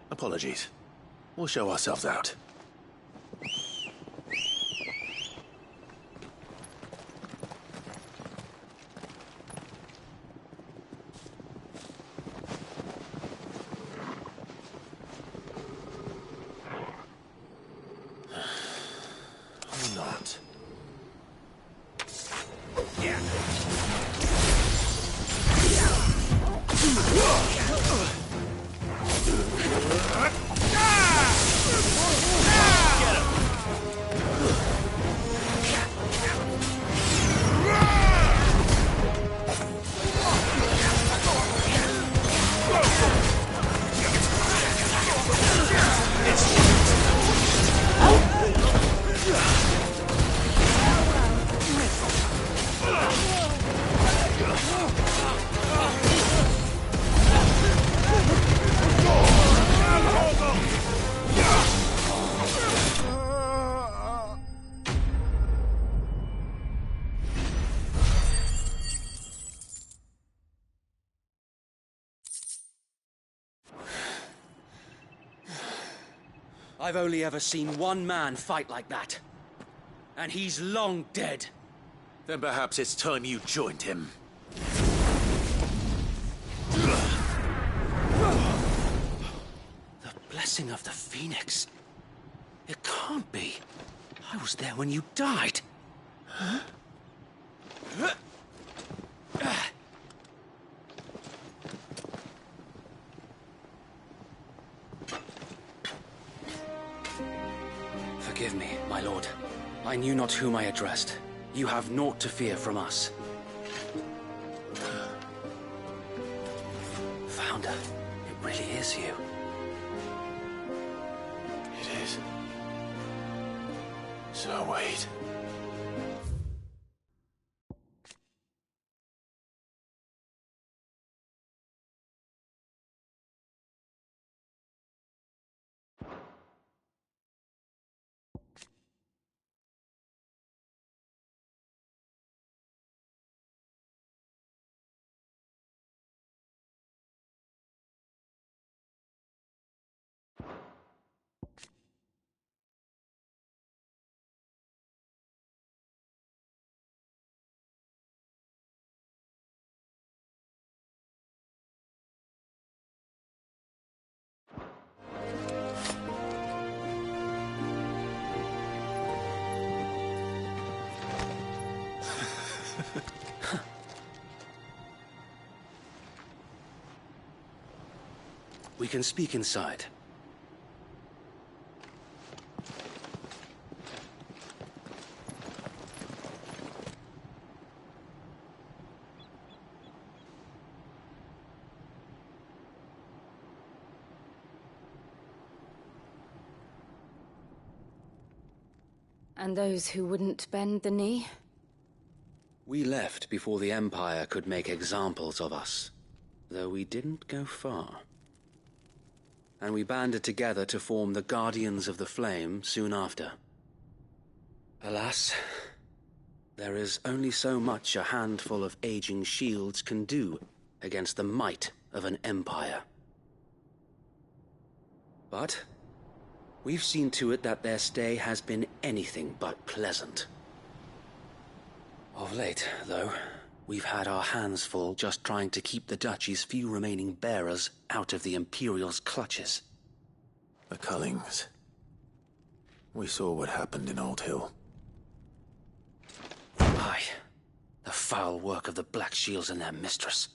Apologies. We'll show ourselves out. Not. I've only ever seen one man fight like that. And he's long dead. Then perhaps it's time you joined him. The blessing of the Phoenix. It can't be. I was there when you died. Huh? Forgive me, my lord. I knew not whom I addressed. You have naught to fear from us. Founder, it really is you. It is. So wait. We can speak inside. And those who wouldn't bend the knee? We left before the Empire could make examples of us, though we didn't go far. And we banded together to form the Guardians of the Flame soon after. Alas, there is only so much a handful of aging shields can do against the might of an empire. But we've seen to it that their stay has been anything but pleasant. Of late, though, we've had our hands full just trying to keep the Duchy's few remaining bearers out of the Imperial's clutches. The Cullings. We saw what happened in Old Hill. Aye. The foul work of the Black Shields and their mistress.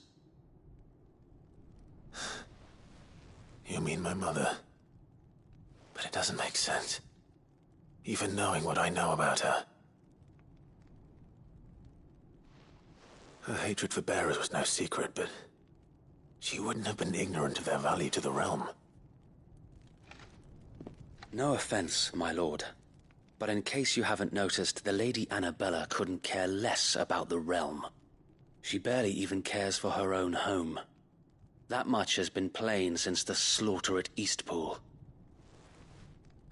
You mean my mother? But it doesn't make sense. Even knowing what I know about her. Her hatred for bearers was no secret, but she wouldn't have been ignorant of their value to the realm. No offense, my lord, but in case you haven't noticed, the Lady Annabella couldn't care less about the realm. She barely even cares for her own home. That much has been plain since the slaughter at Eastpool.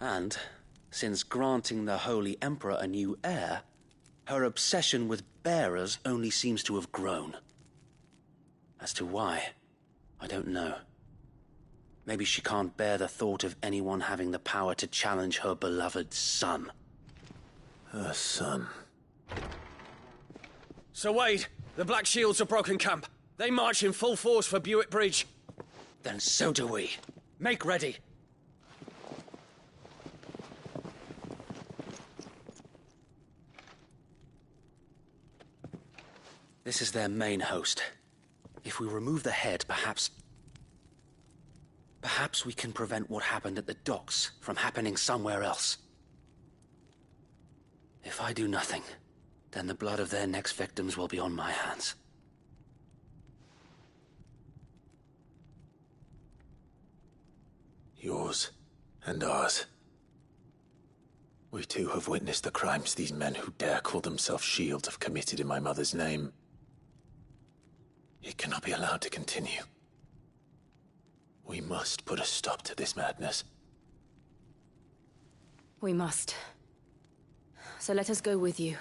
And, since granting the Holy Emperor a new heir, her obsession with bearers only seems to have grown. As to why, I don't know. Maybe she can't bear the thought of anyone having the power to challenge her beloved son. Her son? Sir Wade, the Black Shields have broken camp. They march in full force for Buick Bridge. Then so do we. Make ready. This is their main host. If we remove the head, perhaps we can prevent what happened at the docks from happening somewhere else. If I do nothing, then the blood of their next victims will be on my hands. Yours and ours. We too have witnessed the crimes these men who dare call themselves shields have committed in my mother's name. It cannot be allowed to continue. We must put a stop to this madness. We must. So let us go with you.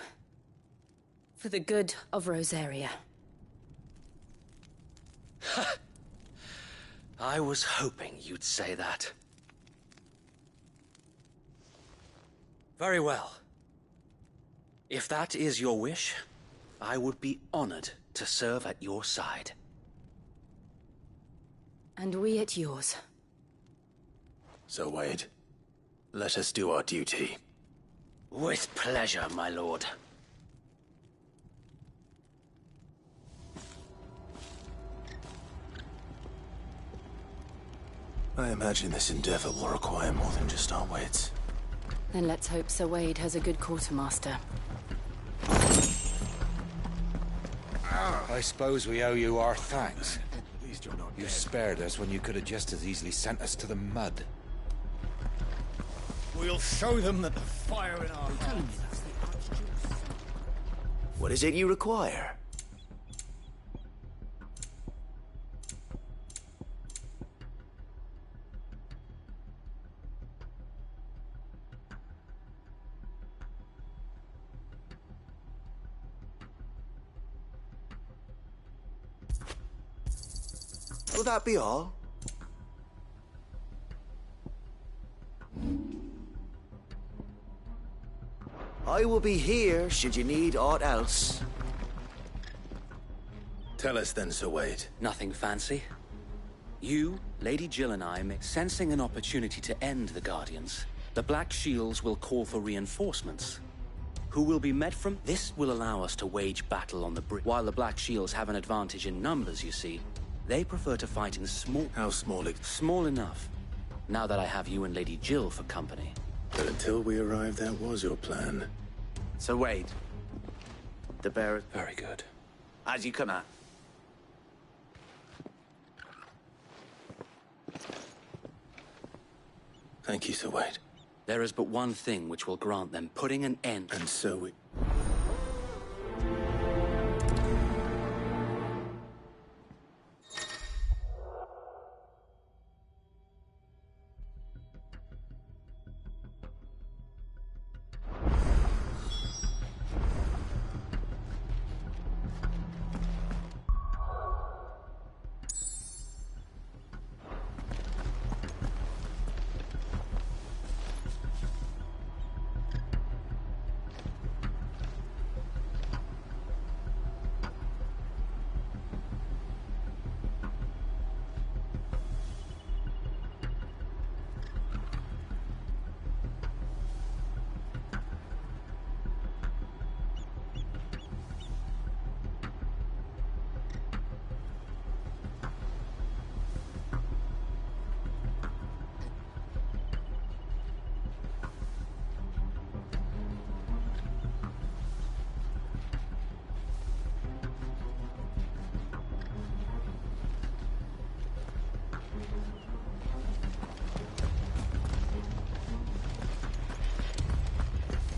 For the good of Rosaria. I was hoping you'd say that. Very well. If that is your wish, I would be honored to serve at your side. And we at yours. So, Wade, let us do our duty. With pleasure, my lord. I imagine this endeavor will require more than just our wits. Then let's hope Sir Wade has a good quartermaster. I suppose we owe you our thanks. At least you're not. You spared us when you could have just as easily sent us to the mud. We'll show them that the fire in our hearts. What is it you require? Will that be all? I will be here should you need aught else. Tell us then, Sir Wade. Nothing fancy. You, Lady Jill and I, sensing an opportunity to end the Guardians, the Black Shields will call for reinforcements. Who will be met from? This will allow us to wage battle on the bridge. While the Black Shields have an advantage in numbers, you see, they prefer to fight in small... How small? Small enough. Now that I have you and Lady Jill for company. But until we arrived, that was your plan. So Wade, the bearer... Very good. As you come at. Thank you, Sir Wade. There is but one thing which will grant them putting an end... And so we...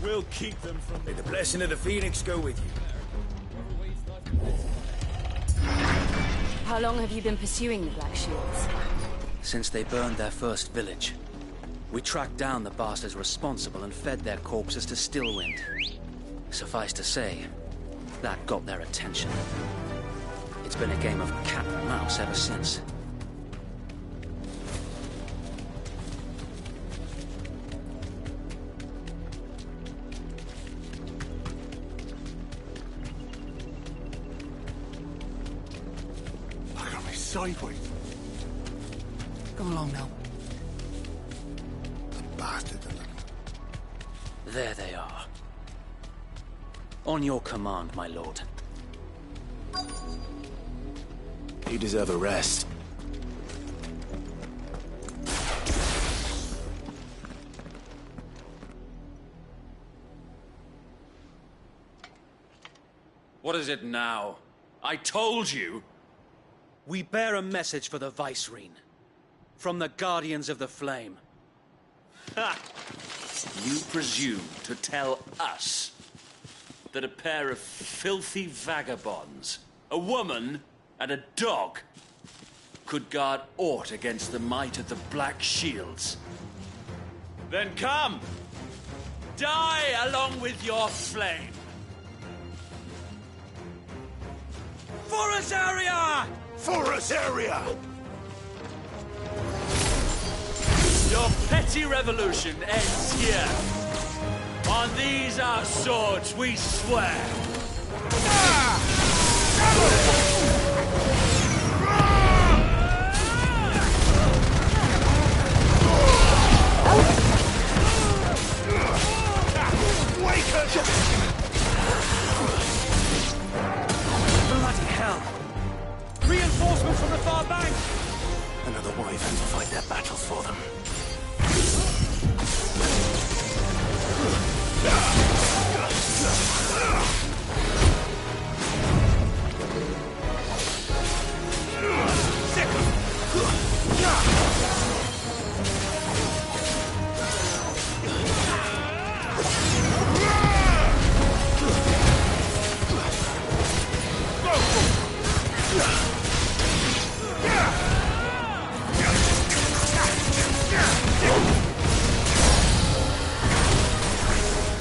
We'll keep them from... May the blessing of the Phoenix go with you. How long have you been pursuing the Black Shields? Since they burned their first village. We tracked down the bastards responsible and fed their corpses to Stillwind. Suffice to say, that got their attention. It's been a game of cat and mouse ever since. Sideways. Come along now. The bastard. There they are. On your command, my lord. You deserve a rest. What is it now? I told you! We bear a message for the Vicereine. From the Guardians of the Flame. Ha! You presume to tell us that a pair of filthy vagabonds, a woman and a dog, could guard aught against the might of the Black Shields? Then come! Die along with your flame! For us, area! For us, area! Your petty revolution ends here. On these our swords, we swear. Bloody hell! Reinforcements from the far bank! Another wyvern to fight their battles for them.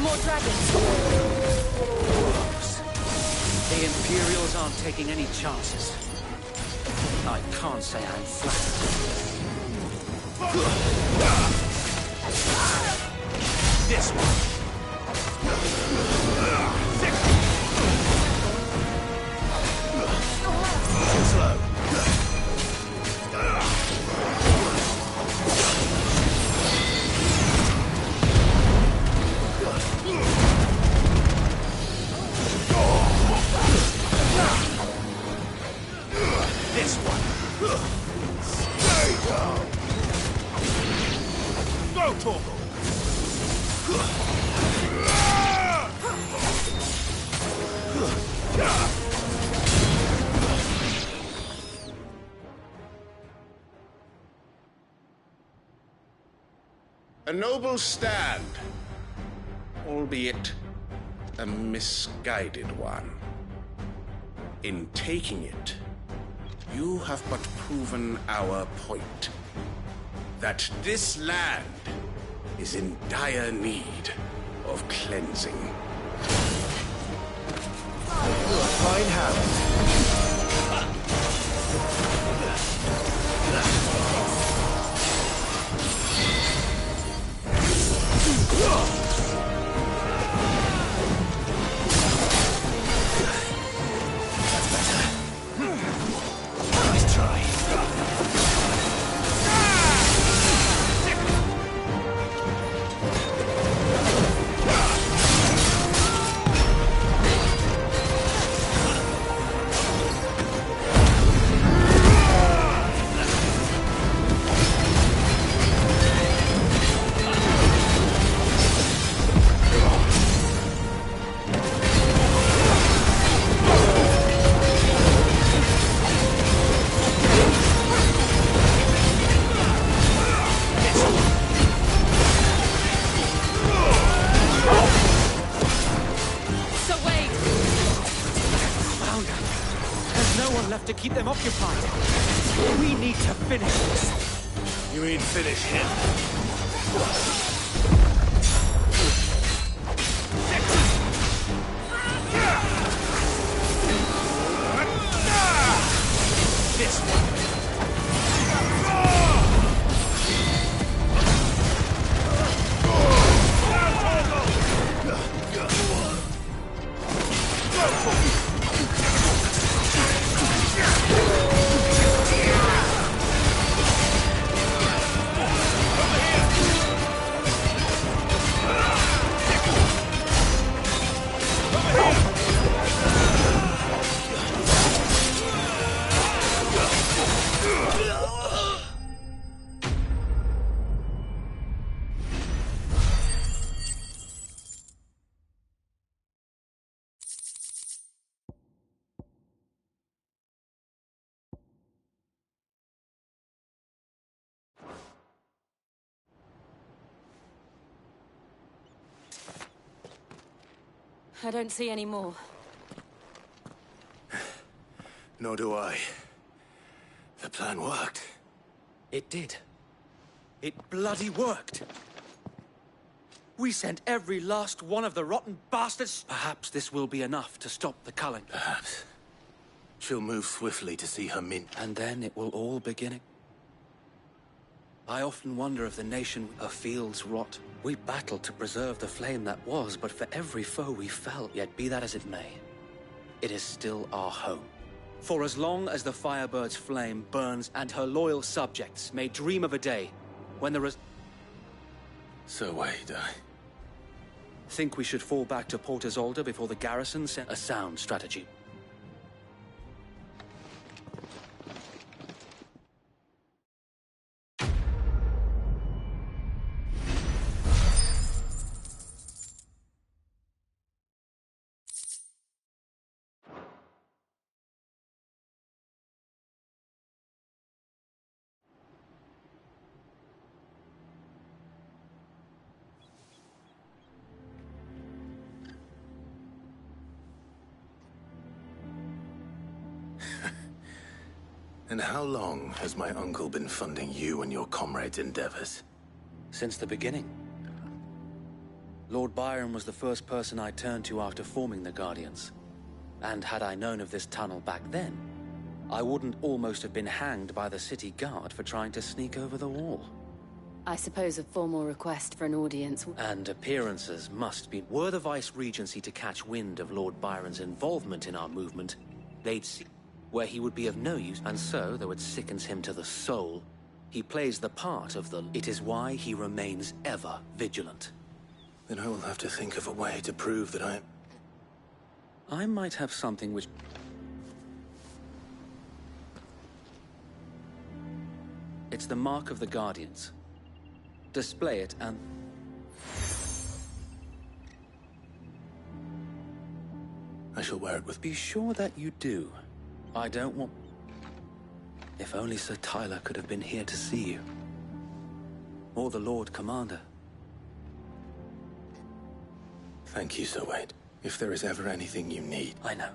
More dragons. The Imperials aren't taking any chances. I can't say I'm flattered. This one. Slow. This one. Stay down. Go, Torgal. A noble stand, albeit a misguided one. In taking it, you have but proven our point. That this land is in dire need of cleansing. Fine habit. Nice try. So wait. Found her. There's no one left to keep them occupied. We need to finish this. You mean finish him? This one. I don't see any more. Nor do I. The plan worked. It did. It bloody worked. We sent every last one of the rotten bastards. Perhaps this will be enough to stop the culling. Perhaps. She'll move swiftly to see her mint. And then it will all begin. I often wonder if the nation, her fields rot. We battled to preserve the flame that was, but for every foe we fell. Yet be that as it may, it is still our home. For as long as the Firebird's flame burns and her loyal subjects may dream of a day when there is... So Wade, I think we should fall back to Port Isolde before the garrison sent a sound strategy. And how long has my uncle been funding you and your comrades' endeavors? Since the beginning. Lord Byron was the first person I turned to after forming the Guardians. And had I known of this tunnel back then, I wouldn't almost have been hanged by the city guard for trying to sneak over the wall. I suppose a formal request for an audience... And appearances must be... Were the Vice-Regency to catch wind of Lord Byron's involvement in our movement, they'd see where he would be of no use, and so, though it sickens him to the soul, he plays the part of the... It is why he remains ever vigilant. Then I will have to think of a way to prove that I might have something which... It's the mark of the Guardians. Display it and... I shall wear it with... Be sure that you do. I don't want... If only Sir Tyler could have been here to see you. Or the Lord Commander. Thank you, Sir Wade. If there is ever anything you need... I know.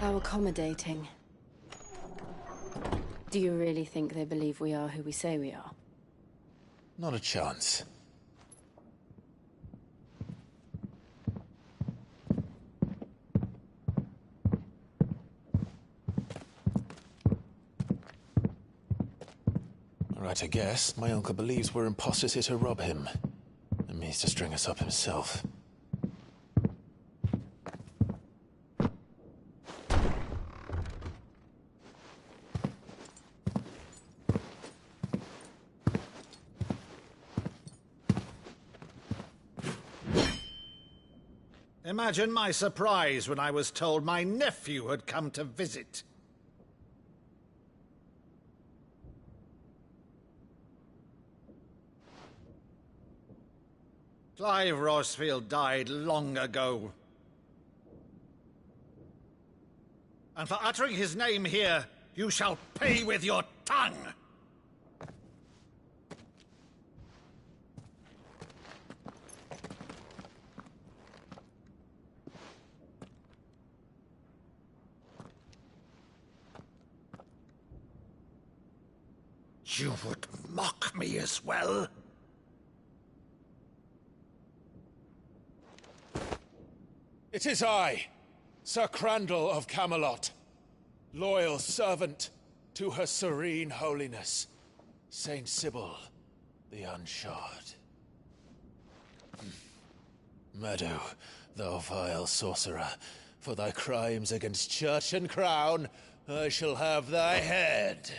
How accommodating. Do you really think they believe we are who we say we are? Not a chance. Right, I guess. My uncle believes we're imposters here to rob him. And means to string us up himself. Imagine my surprise when I was told my nephew had come to visit. Clive Rosfield died long ago. And for uttering his name here, you shall pay with your tongue! You would mock me as well? It is I, Sir Crandall of Camelot, loyal servant to Her Serene Holiness, Saint Sybil the Unshod. Meadow, thou vile sorcerer, for thy crimes against church and crown, I shall have thy head.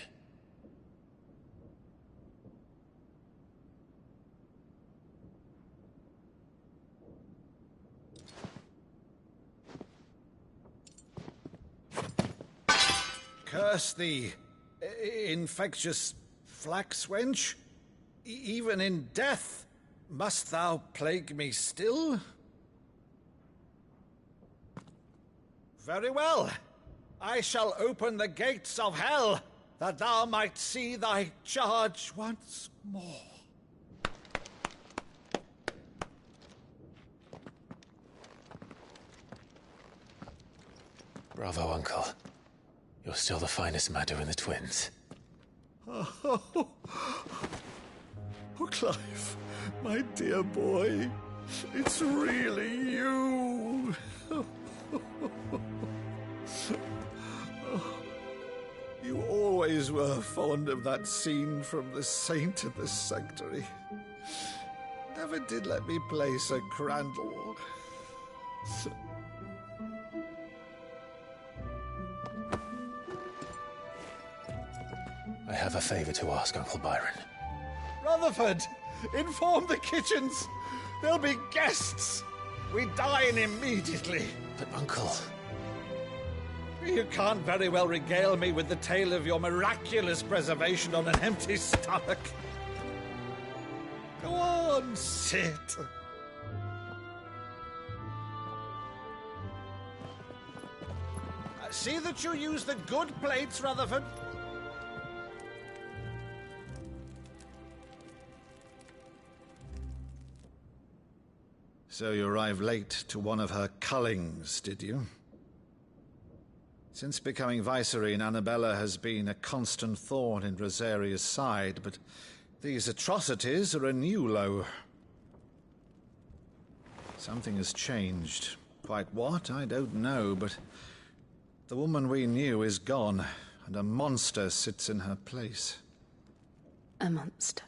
Curse thee, infectious flax wench. Even in death, must thou plague me still? Very well. I shall open the gates of hell, that thou might see thy charge once more. Bravo, Uncle. You're still the finest Madu in the twins. Oh, Clive, my dear boy, it's really you. You always were fond of that scene from The Saint of the Sanctuary. Never did let me play Sir Crandall. I have a favor to ask, Uncle Byron. Rutherford, inform the kitchens. There'll be guests. We dine immediately. But, Uncle... You can't very well regale me with the tale of your miraculous preservation on an empty stomach. Go on, sit. See that you use the good plates, Rutherford. So you arrived late to one of her cullings, did you? Since becoming Vicereine, Annabella has been a constant thorn in Rosaria's side, but these atrocities are a new low. Something has changed. Quite what, I don't know, but the woman we knew is gone, and a monster sits in her place. A monster?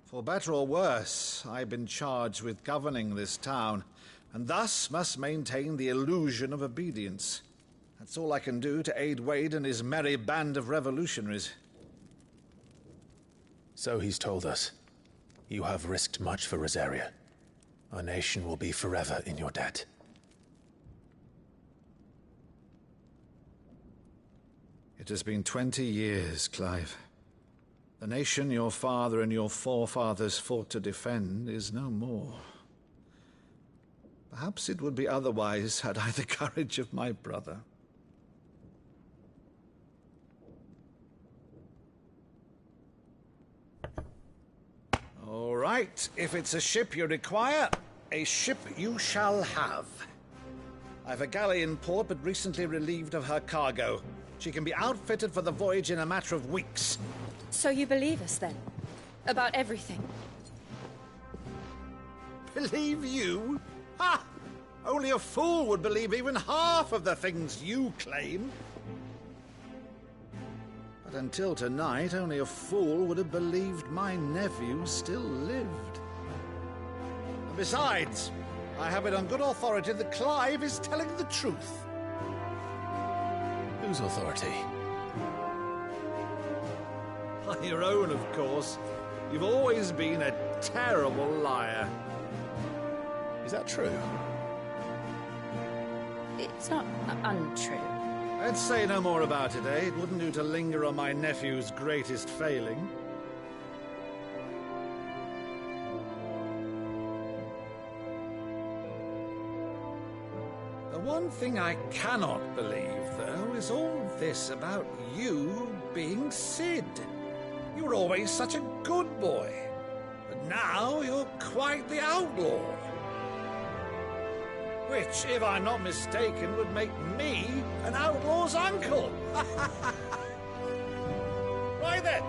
For better or worse, I've been charged with governing this town, and thus must maintain the illusion of obedience. That's all I can do to aid Wade and his merry band of revolutionaries. So he's told us. You have risked much for Rosaria. Our nation will be forever in your debt. It has been 20 years, Clive. The nation your father and your forefathers fought to defend is no more. Perhaps it would be otherwise had I the courage of my brother. All right, if it's a ship you require, a ship you shall have. I've a galley in port, but recently relieved of her cargo. She can be outfitted for the voyage in a matter of weeks. So you believe us, then? About everything? Believe you? Ha! Only a fool would believe even half of the things you claim. But until tonight, only a fool would have believed my nephew still lived. And besides, I have it on good authority that Clive is telling the truth. Whose authority? Your own, of course. You've always been a terrible liar. Is that true? It's not untrue. Let's say no more about it, eh? It wouldn't do to linger on my nephew's greatest failing. The one thing I cannot believe, though, is all this about you being Sid. You were always such a good boy, but now you're quite the outlaw. Which, if I'm not mistaken, would make me an outlaw's uncle. Right then,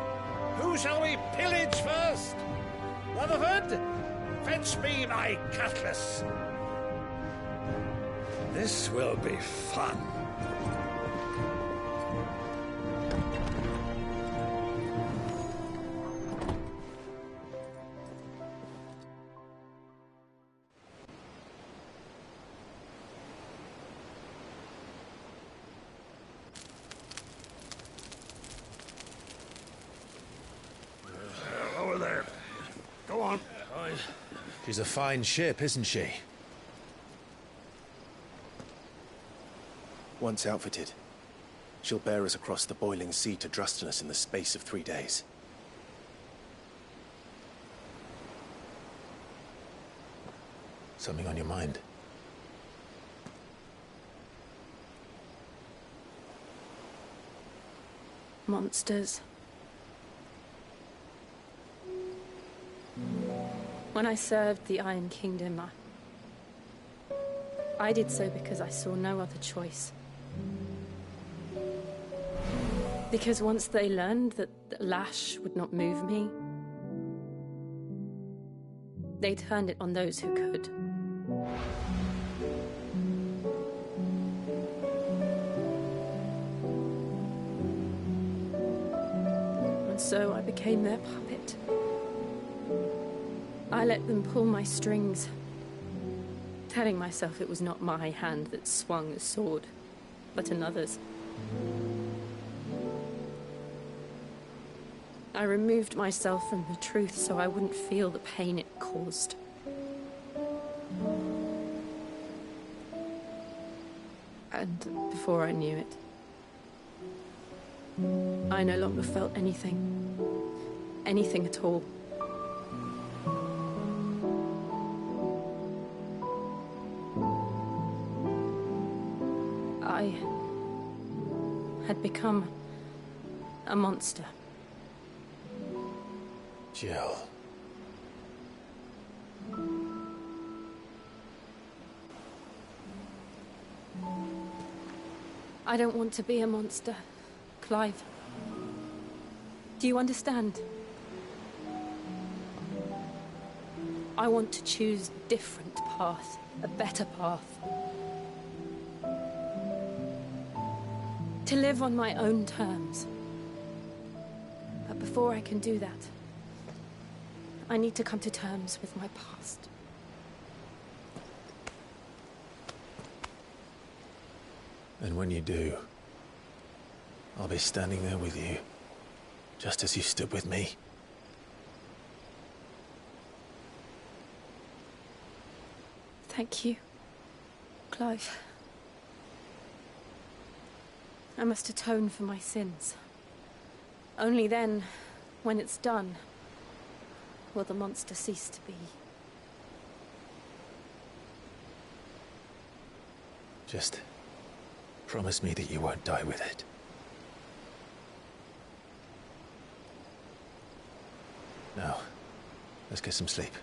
who shall we pillage first? Rutherford, fetch me my cutlass. This will be fun. Over there. Go on. She's a fine ship, isn't she? Once outfitted, she'll bear us across the boiling sea to Drustinus in the space of 3 days. Something on your mind? Monsters. When I served the Iron Kingdom, I did so because I saw no other choice. Because once they learned that the lash would not move me, they turned it on those who could. And so I became their puppet. I let them pull my strings, telling myself it was not my hand that swung a sword, but another's. I removed myself from the truth so I wouldn't feel the pain it caused. And before I knew it, I no longer felt anything. Anything at all. I had become a monster. Jill. I don't want to be a monster, Clive. Do you understand? I want to choose a different path, a better path. To live on my own terms. But before I can do that, I need to come to terms with my past. And when you do, I'll be standing there with you, just as you stood with me. Thank you, Clive. I must atone for my sins. Only then, when it's done, will the monster cease to be. Just promise me that you won't die with it. Now, let's get some sleep.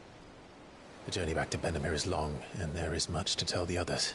The journey back to Benamir is long, and there is much to tell the others.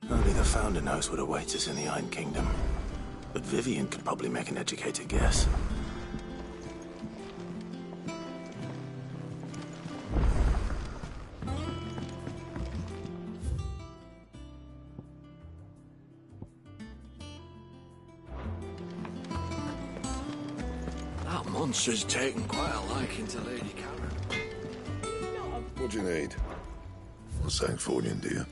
Only the Founder knows what awaits us in the Iron Kingdom. But Vivian could probably make an educated guess. That monster's taken quite a liking to Lady Karen. What do you need? For St. Fornian, do you?